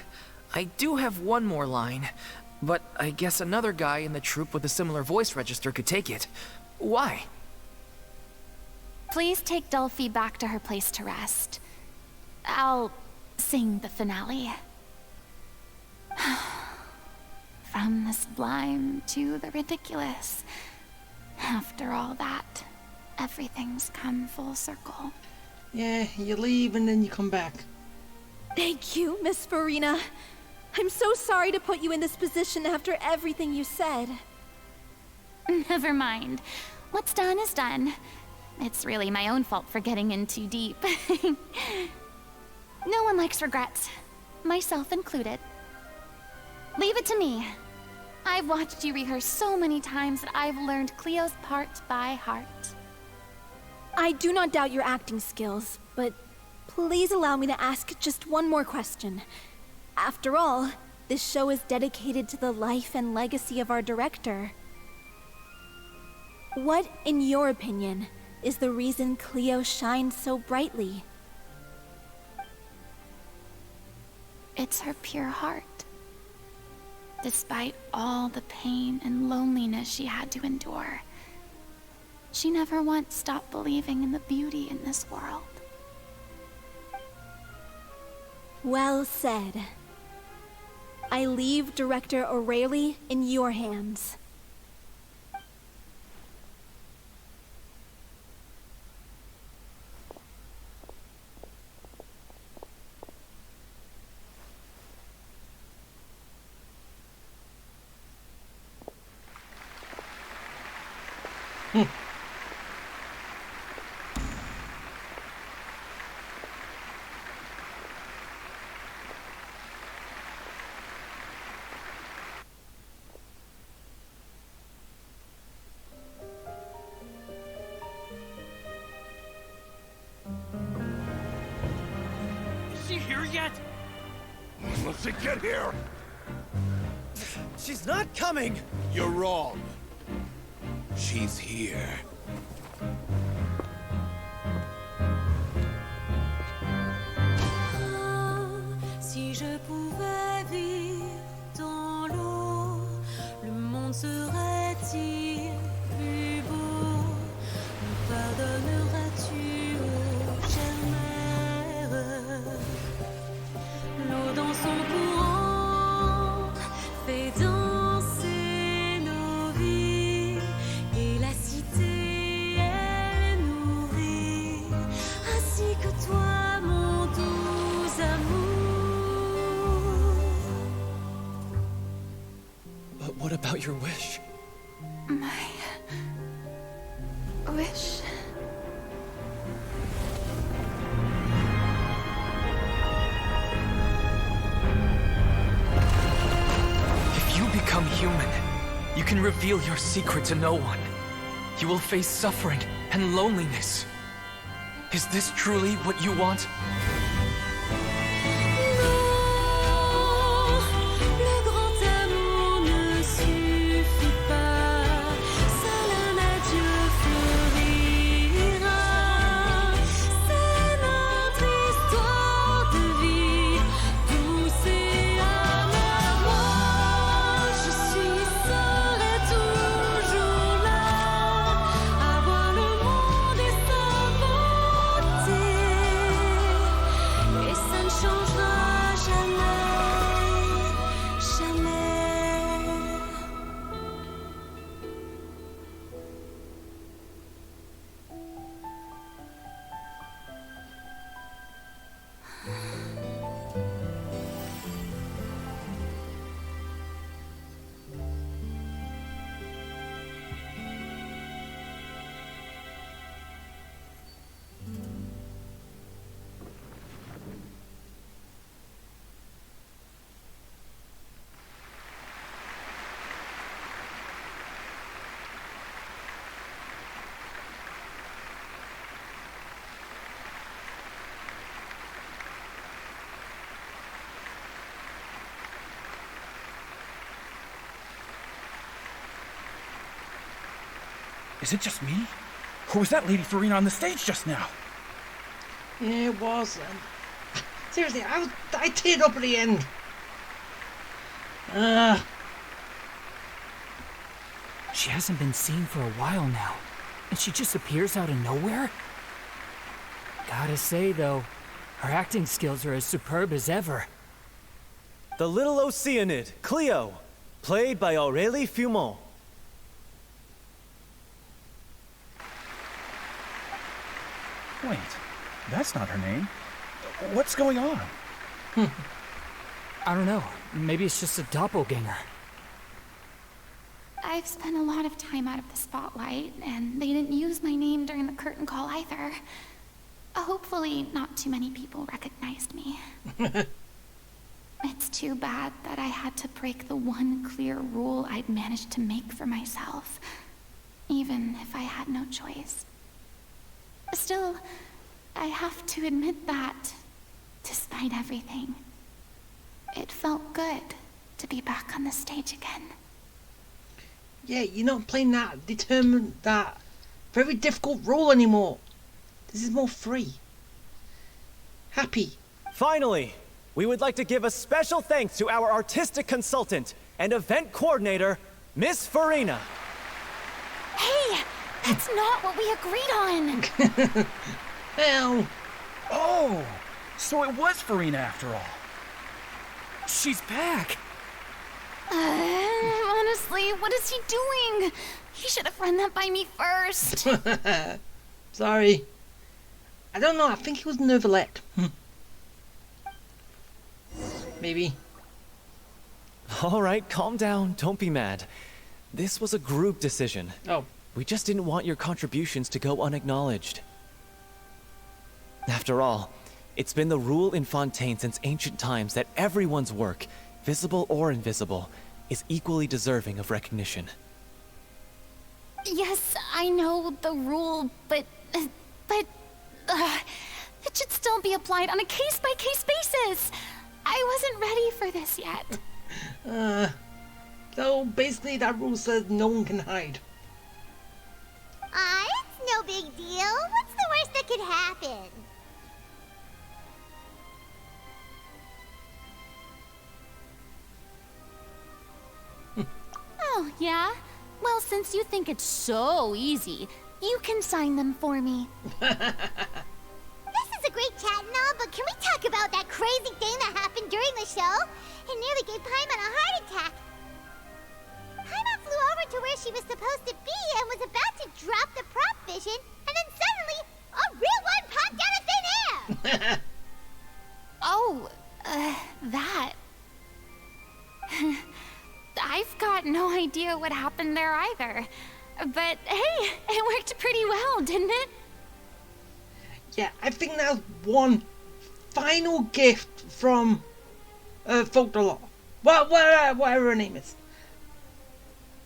I do have one more line. But I guess another guy in the troupe with a similar voice register could take it. Why? Please take Delphi back to her place to rest. I'll sing the finale. From the sublime to the ridiculous. After all that, everything's come full circle. Yeah, you leave and then you come back. Thank you, Miss Farina. I'm so sorry to put you in this position after everything you said. Never mind. What's done is done. It's really my own fault for getting in too deep. No one likes regrets, myself included. Leave it to me. I've watched you rehearse so many times that I've learned Cleo's part by heart. I do not doubt your acting skills, but please allow me to ask just one more question. After all, this show is dedicated to the life and legacy of our director. What, in your opinion, is the reason Cleo shines so brightly? It's her pure heart. Despite all the pain and loneliness she had to endure, she never once stopped believing in the beauty in this world. Well said. I leave Director O'Reilly in your hands. she here yet? Let's get here! She's not coming! You're wrong. She's here. Si je pouvais vivre dans l'eau, le monde serait-il plus beau? Me pardonneras-tu, ô chère mère? L'eau dans son courant fait danser nos vies, et la cité elle nourrit, ainsi que toi, mon doux amour. But what about your wish? My wish. If you become human, you can reveal your secret to no one. You will face suffering and loneliness. Is this truly what you want? Le grand amour ne suffit pas, seul un adieu fleurira. C'est notre histoire de vie, douce et amère. Moi, je serai toujours là, à voir le monde et sa beauté, et ça ne changera jamais, jamais. Is it just me? Or was that Lady Farina on the stage just now? Yeah, it was. Seriously, I teared up at the end. She hasn't been seen for a while now, and she just appears out of nowhere? Gotta say, though, her acting skills are as superb as ever. The little Oceanid, Cleo, played by Aurélie Fumont. Wait, that's not her name. What's going on? I don't know. Maybe it's just a doppelganger. I've spent a lot of time out of the spotlight, and they didn't use my name during the curtain call either. Hopefully, not too many people recognized me. It's too bad that I had to break the one clear rule I'd managed to make for myself, even if I had no choice. Still, I have to admit that, despite everything, it felt good to be back on the stage again. Yeah, you're not playing that determined, that very difficult role anymore. This is more free. Happy. Finally, we would like to give a special thanks to our artistic consultant and event coordinator, Miss Farina. Hey, that's not what we agreed on. Well. Oh, so it was Farina after all. She's back. Honestly, what is he doing? He should have run that by me first. Sorry. I don't know, I think he was Nervalette. Maybe. All right, calm down. Don't be mad. This was a group decision. Oh. We just didn't want your contributions to go unacknowledged. After all, it's been the rule in Fontaine since ancient times that everyone's work, visible or invisible, is equally deserving of recognition. Yes, I know the rule, but it should still be be applied on a case-by-case basis. I wasn't ready for this yet. So basically that rule says no one can hide. It's no big deal. What's the worst that could happen? Oh, yeah? Well, since you think it's so easy, you can sign them for me. This is a great chat and all, but can we talk about that crazy thing that happened during the show? It nearly gave Paimon a heart attack. Paimon flew over to where she was supposed to be and was about to drop the prop vision, and then suddenly, a real one popped out of thin air! Oh, that. I've got no idea what happened there either. But hey, it worked pretty well, didn't it? Yeah, I think that's one final gift from Folklore. Whatever her name is.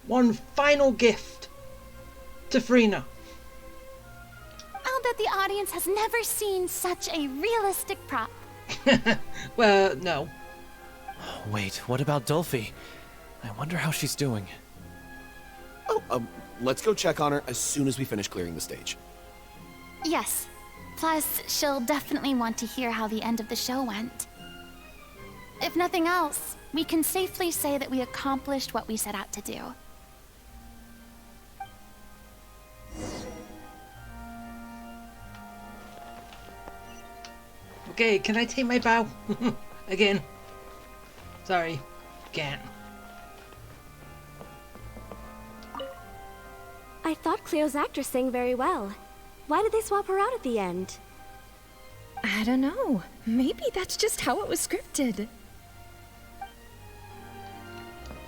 One final gift to Frina. I'll bet the audience has never seen such a realistic prop. Well, no. Wait, what about Dolphy? I wonder how she's doing. Oh, let's go check on her as soon as we finish clearing the stage. Yes. Plus, she'll definitely want to hear how the end of the show went. If nothing else, we can safely say that we accomplished what we set out to do. Okay, can I take my bow? Again. Sorry, can't. I thought Cleo's actress sang very well. Why did they swap her out at the end? I don't know. Maybe that's just how it was scripted.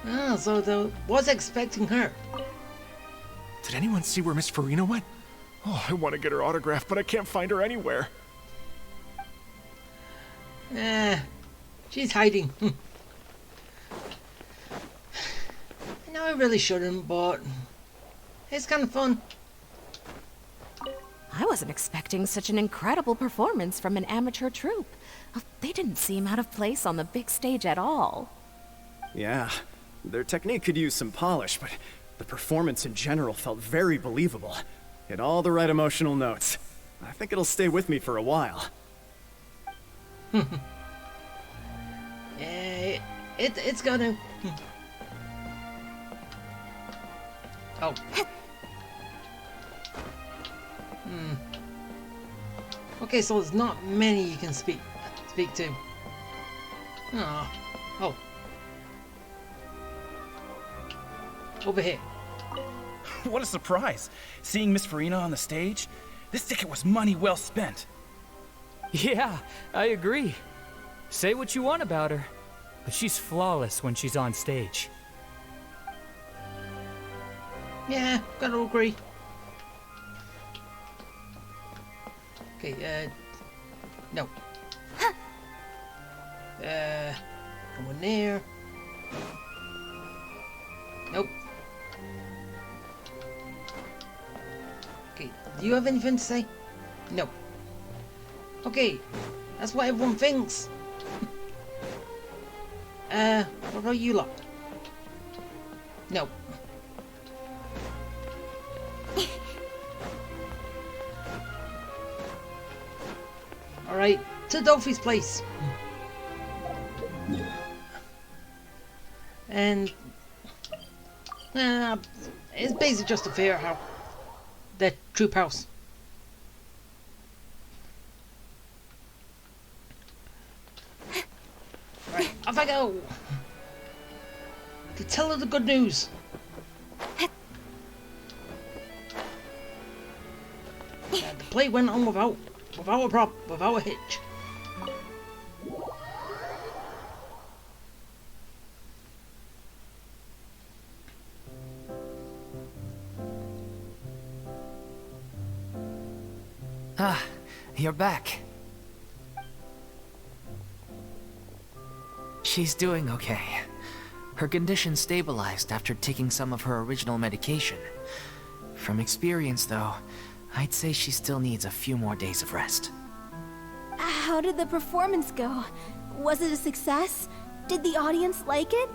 Ah, so they was expecting her. Did anyone see where Miss Farina went? Oh, I want to get her autograph, but I can't find her anywhere. She's hiding. No, I really shouldn't, but it's kind of fun. I wasn't expecting such an incredible performance from an amateur troupe. They didn't seem out of place on the big stage at all. Yeah, their technique could use some polish, but the performance in general felt very believable. Hit all the right emotional notes. I think it'll stay with me for a while. Yeah, it's gonna. Oh. Okay, so there's not many you can speak to. Oh. Over here. What a surprise! Seeing Miss Farina on the stage? This ticket was money well spent. Yeah, I agree. Say what you want about her, but she's flawless when she's on stage. Yeah, gotta agree. Okay, no. Going there. Nope. Okay, do you have anything to say? No. Okay, that's what everyone thinks. What about you lot? No. Alright, to Dolphy's place. And it's basically just a fair house. The troop house. Right, off I go. To tell her the good news. The play went on without a prop, without a hitch. Ah, you're back. She's doing okay. Her condition stabilized after taking some of her original medication. From experience, though, I'd say she still needs a few more days of rest. How did the performance go? Was it a success? Did the audience like it?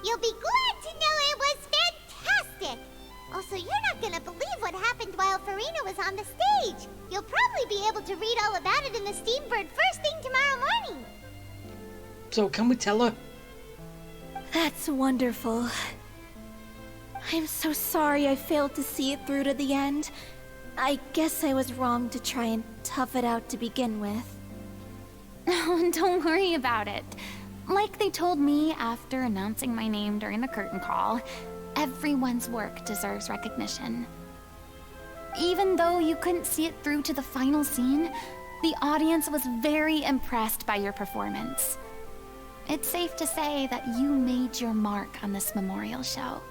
You'll be glad to know it was fantastic! Also, you're not gonna believe what happened while Farina was on the stage. You'll probably be able to read all about it in the Steambird first thing tomorrow morning. So, can we tell her? That's wonderful. I'm so sorry I failed to see it through to the end. I guess I was wrong to try and tough it out to begin with. Oh, don't worry about it. Like they told me after announcing my name during the curtain call, everyone's work deserves recognition. Even though you couldn't see it through to the final scene, the audience was very impressed by your performance. It's safe to say that you made your mark on this memorial show.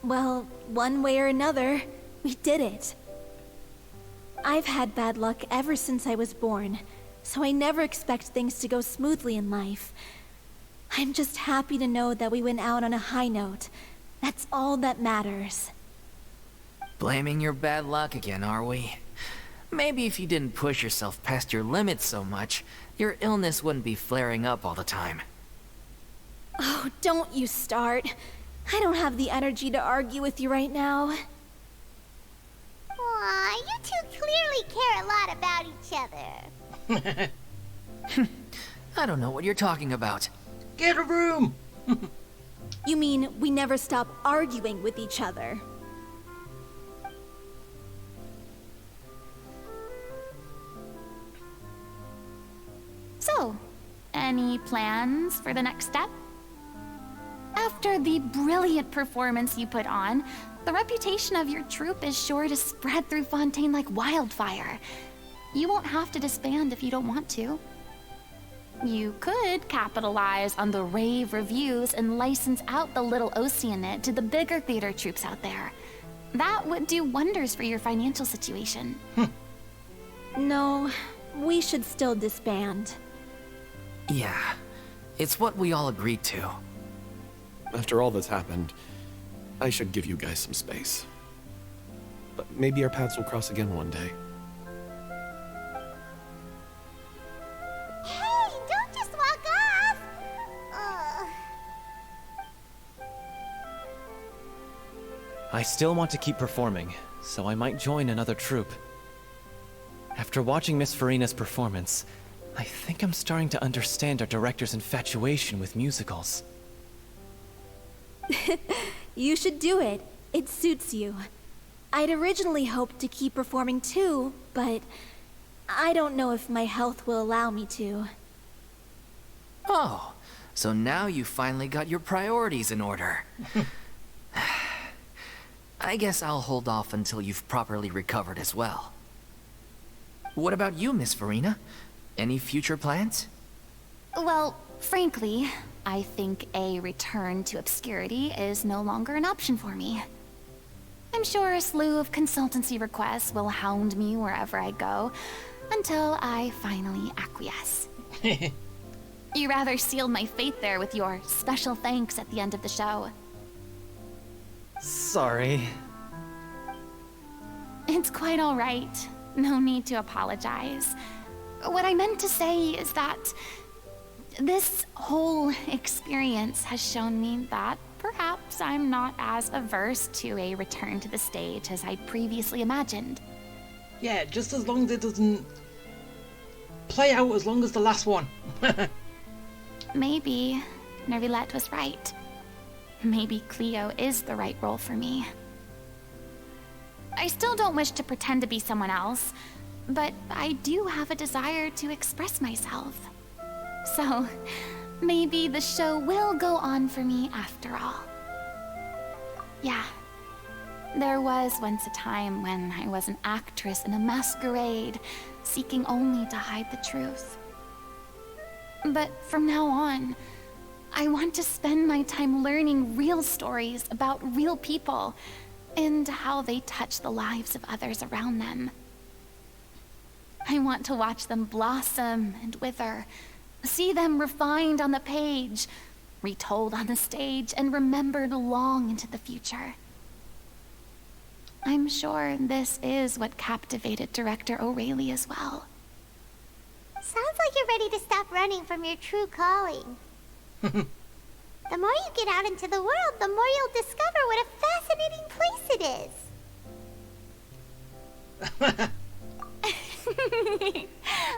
Well, one way or another, we did it. I've had bad luck ever since I was born, so I never expect things to go smoothly in life. I'm just happy to know that we went out on a high note. That's all that matters. Blaming your bad luck again, are we? Maybe if you didn't push yourself past your limits so much, your illness wouldn't be flaring up all the time. Oh, don't you start. I don't have the energy to argue with you right now. Aw, you two clearly care a lot about each other. I don't know what you're talking about. Get a room! You mean we never stop arguing with each other? So, any plans for the next step? After the brilliant performance you put on, the reputation of your troupe is sure to spread through Fontaine like wildfire. You won't have to disband if you don't want to. You could capitalize on the rave reviews and license out the little Oceanid to the bigger theater troupes out there. That would do wonders for your financial situation. No, we should still disband. Yeah, it's what we all agreed to. After all that's happened, I should give you guys some space. But maybe our paths will cross again one day. Hey, don't just walk off! I still want to keep performing, so I might join another troupe. After watching Miss Farina's performance, I think I'm starting to understand our director's infatuation with musicals. You should do it. It suits you. I'd originally hoped to keep performing too, but I don't know if my health will allow me to. Oh, so now you finally got your priorities in order. I guess I'll hold off until you've properly recovered as well. What about you, Miss Farina? Any future plans? Well, frankly, I think a return to obscurity is no longer an option for me. I'm sure a slew of consultancy requests will hound me wherever I go, until I finally acquiesce. You rather sealed my fate there with your special thanks at the end of the show. Sorry. It's quite all right. No need to apologize. What I meant to say is that this whole experience has shown me that perhaps I'm not as averse to a return to the stage as I previously imagined. Yeah, just as long as it doesn't play out as long as the last one. Maybe Nervilette was right. Maybe Cleo is the right role for me. I still don't wish to pretend to be someone else, but I do have a desire to express myself. So, maybe the show will go on for me after all. Yeah. There was once a time when I was an actress in a masquerade, seeking only to hide the truth. But from now on, I want to spend my time learning real stories about real people and how they touch the lives of others around them. I want to watch them blossom and wither, see them refined on the page, retold on the stage, and remembered long into the future. I'm sure this is what captivated Director O'Reilly as well. Sounds like you're ready to stop running from your true calling. The more you get out into the world, the more you'll discover what a fascinating place it is.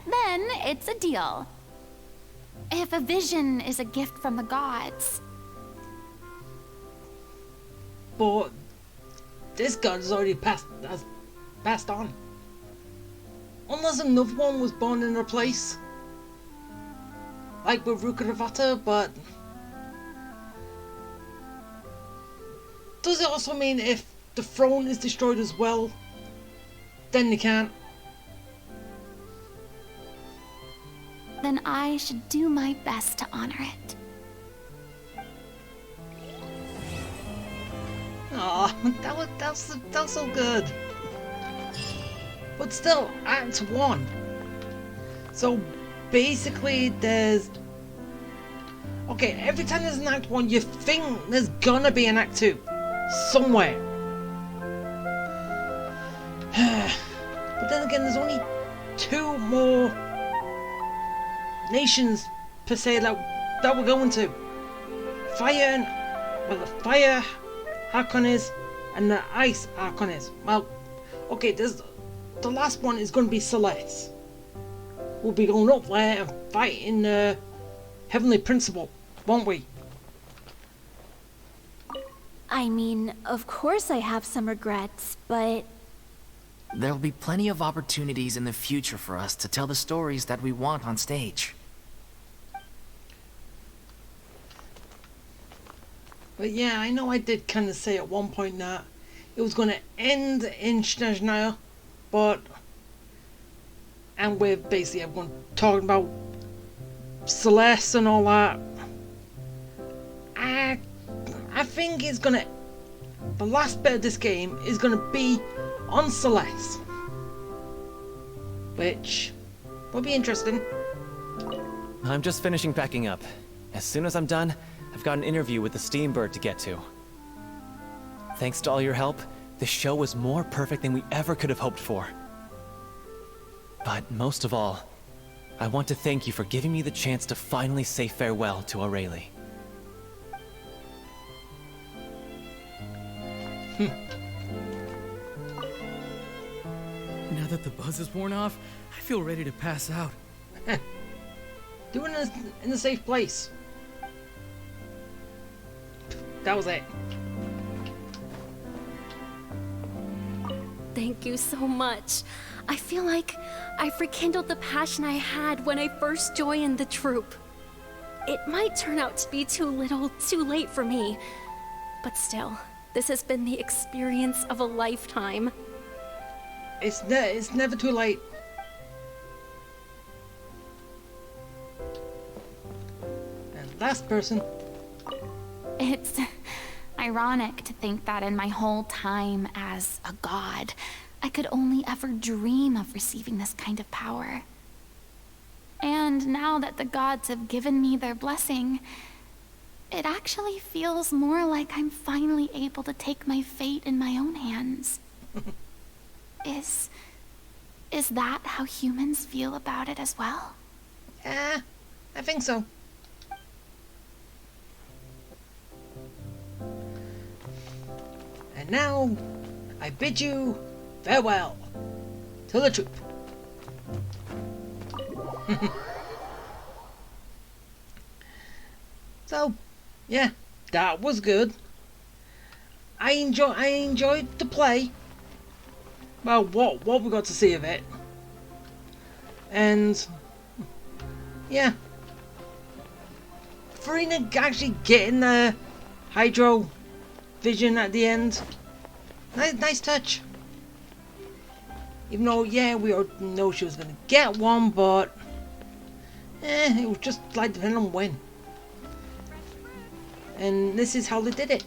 Then it's a deal. If a vision is a gift from the gods... But this god has already passed on. Unless another one was born in her place. Like with Rukkhadevata, but... Does it also mean if the throne is destroyed as well, then they can't? Then I should do my best to honor it. Aw, that's so good. But still, Act 1. So basically there's... Okay, every time there's an Act 1, you think there's gonna be an Act 2. Somewhere. But then again, there's only 2 more nations per se that we're going to. Fire and... Well, the Fire Archon is, and the Ice Archon is. Well, okay, there's... The last one is going to be Celeste. We'll be going up there and fighting the Heavenly Principal, won't we? I mean, of course I have some regrets, but... There'll be plenty of opportunities in the future for us to tell the stories that we want on stage. But yeah, I know I did kind of say at one point that it was going to end in Snezhnaya, but... And with basically everyone talking about Celeste and all that. I think it's going to... The last bit of this game is going to be on Celeste. Which will be interesting. I'm just finishing packing up. As soon as I'm done, I've got an interview with the Steambird to get to. Thanks to all your help, the show was more perfect than we ever could have hoped for. But most of all, I want to thank you for giving me the chance to finally say farewell to O'Reilly. Now that the buzz is worn off, I feel ready to pass out. Do it in a safe place. That was it. Thank you so much. I feel like I've rekindled the passion I had when I first joined the troupe. It might turn out to be too little, too late for me. But still, this has been the experience of a lifetime. It's never too late. And last person. It's ironic to think that in my whole time as a god, I could only ever dream of receiving this kind of power. And now that the gods have given me their blessing, it actually feels more like I'm finally able to take my fate in my own hands. Is that how humans feel about it as well? Yeah, I think so. And now, I bid you farewell to the troupe. So, yeah, that was good. I enjoyed the play. Well, what we got to see of it. And yeah, Farina actually getting the hydro vision at the end. Nice touch. Even though, yeah, we already know she was gonna get one, but it was just like depending on when. And this is how they did it.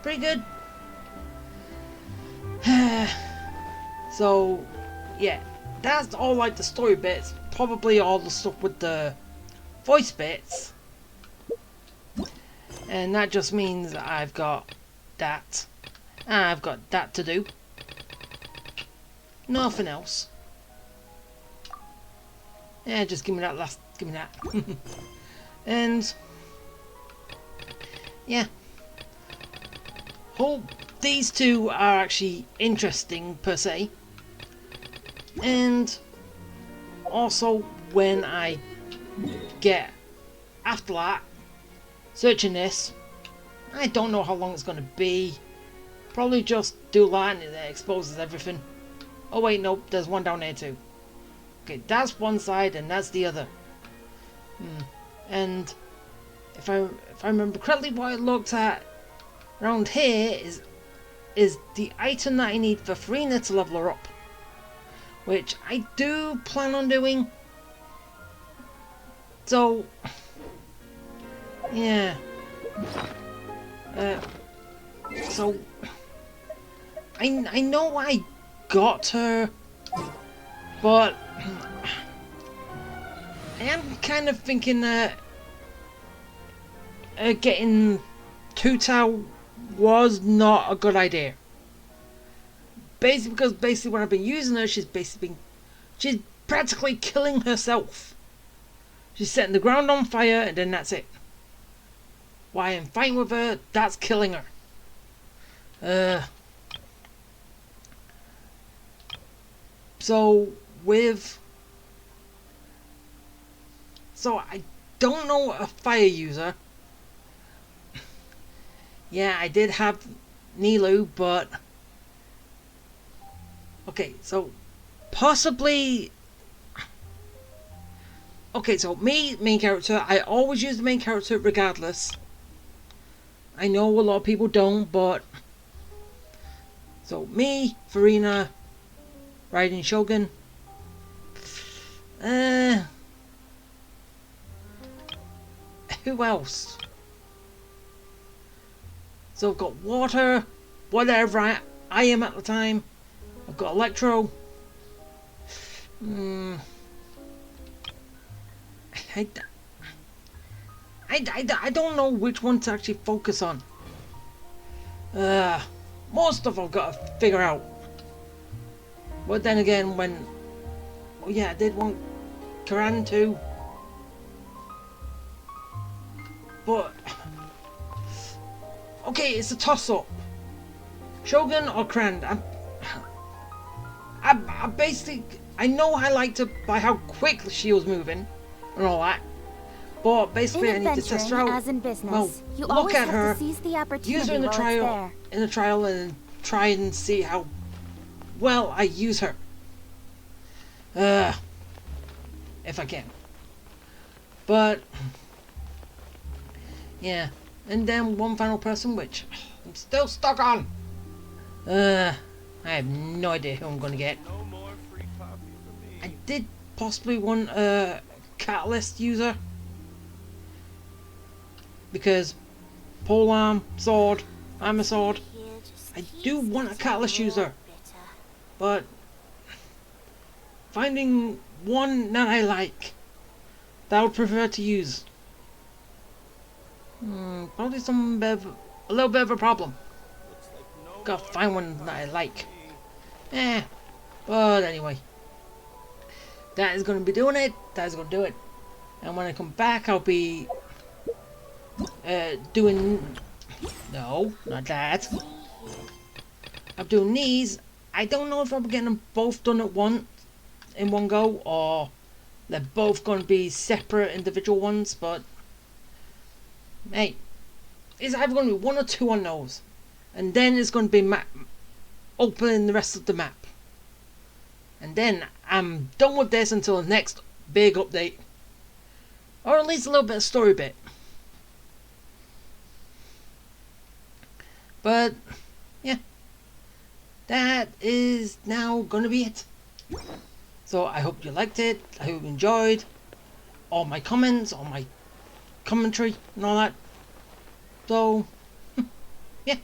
Pretty good. So, yeah, that's all like the story bits. Probably all the stuff with the voice bits. And that just means that I've got that. I've got that to do. Nothing else. Yeah, just give me that last, give me that. And yeah, hope these two are actually interesting per se. And also when I get after that searching this, I don't know how long it's going to be. Probably just do that and it exposes everything. Oh wait, nope, there's one down there too. Okay, that's one side and that's the other. And if I remember correctly, what I looked at around here is the item that I need for Farina to level her up, which I do plan on doing. So yeah. So I know I got her, but I am kind of thinking that getting Tutao was not a good idea. Basically, because when I've been using her, she's practically killing herself. She's setting the ground on fire, and then that's it. While I'm fighting with her, that's killing her. So I don't know a fire user. Yeah, I did have Nilu, but okay, so possibly. Okay, so main character, I always use the main character regardless. I know a lot of people don't, but so me, Farina, riding Shogun. Who else? So I've got water, whatever I am at the time. I've got electro. I don't know which one to actually focus on. Most stuff I've got to figure out. But then again, oh yeah, I did want Karan too. But okay, it's a toss-up. Shogun or Karan. I basically, I know I liked her by how quickly she was moving and all that. But basically, I need to test her out. As in business, well, you look always at have her, to seize the opportunity use her in the trial, and try and see how well I use her. If I can. But yeah, and then one final person, which I'm still stuck on. I have no idea who I'm gonna get. I did possibly want a catalyst user. Because polearm, sword, armor sword, I do want a catalyst user, but finding one that I like, that I would prefer to use, probably a little bit of a problem. Gotta find one that I like. But anyway, that is going to be doing it. That is going to do it. And when I come back, I'll be doing, no, not that. I'm doing these. I don't know if I'm getting them both done at once, in one go, or they're both going to be separate individual ones, but hey, it's either going to be one or two on those, and then it's going to be opening the rest of the map, and then I'm done with this until the next big update, or at least a little bit of story bit. But yeah, that is now gonna be it. So I hope you liked it. I hope you enjoyed all my comments, all my commentary and all that. So yeah,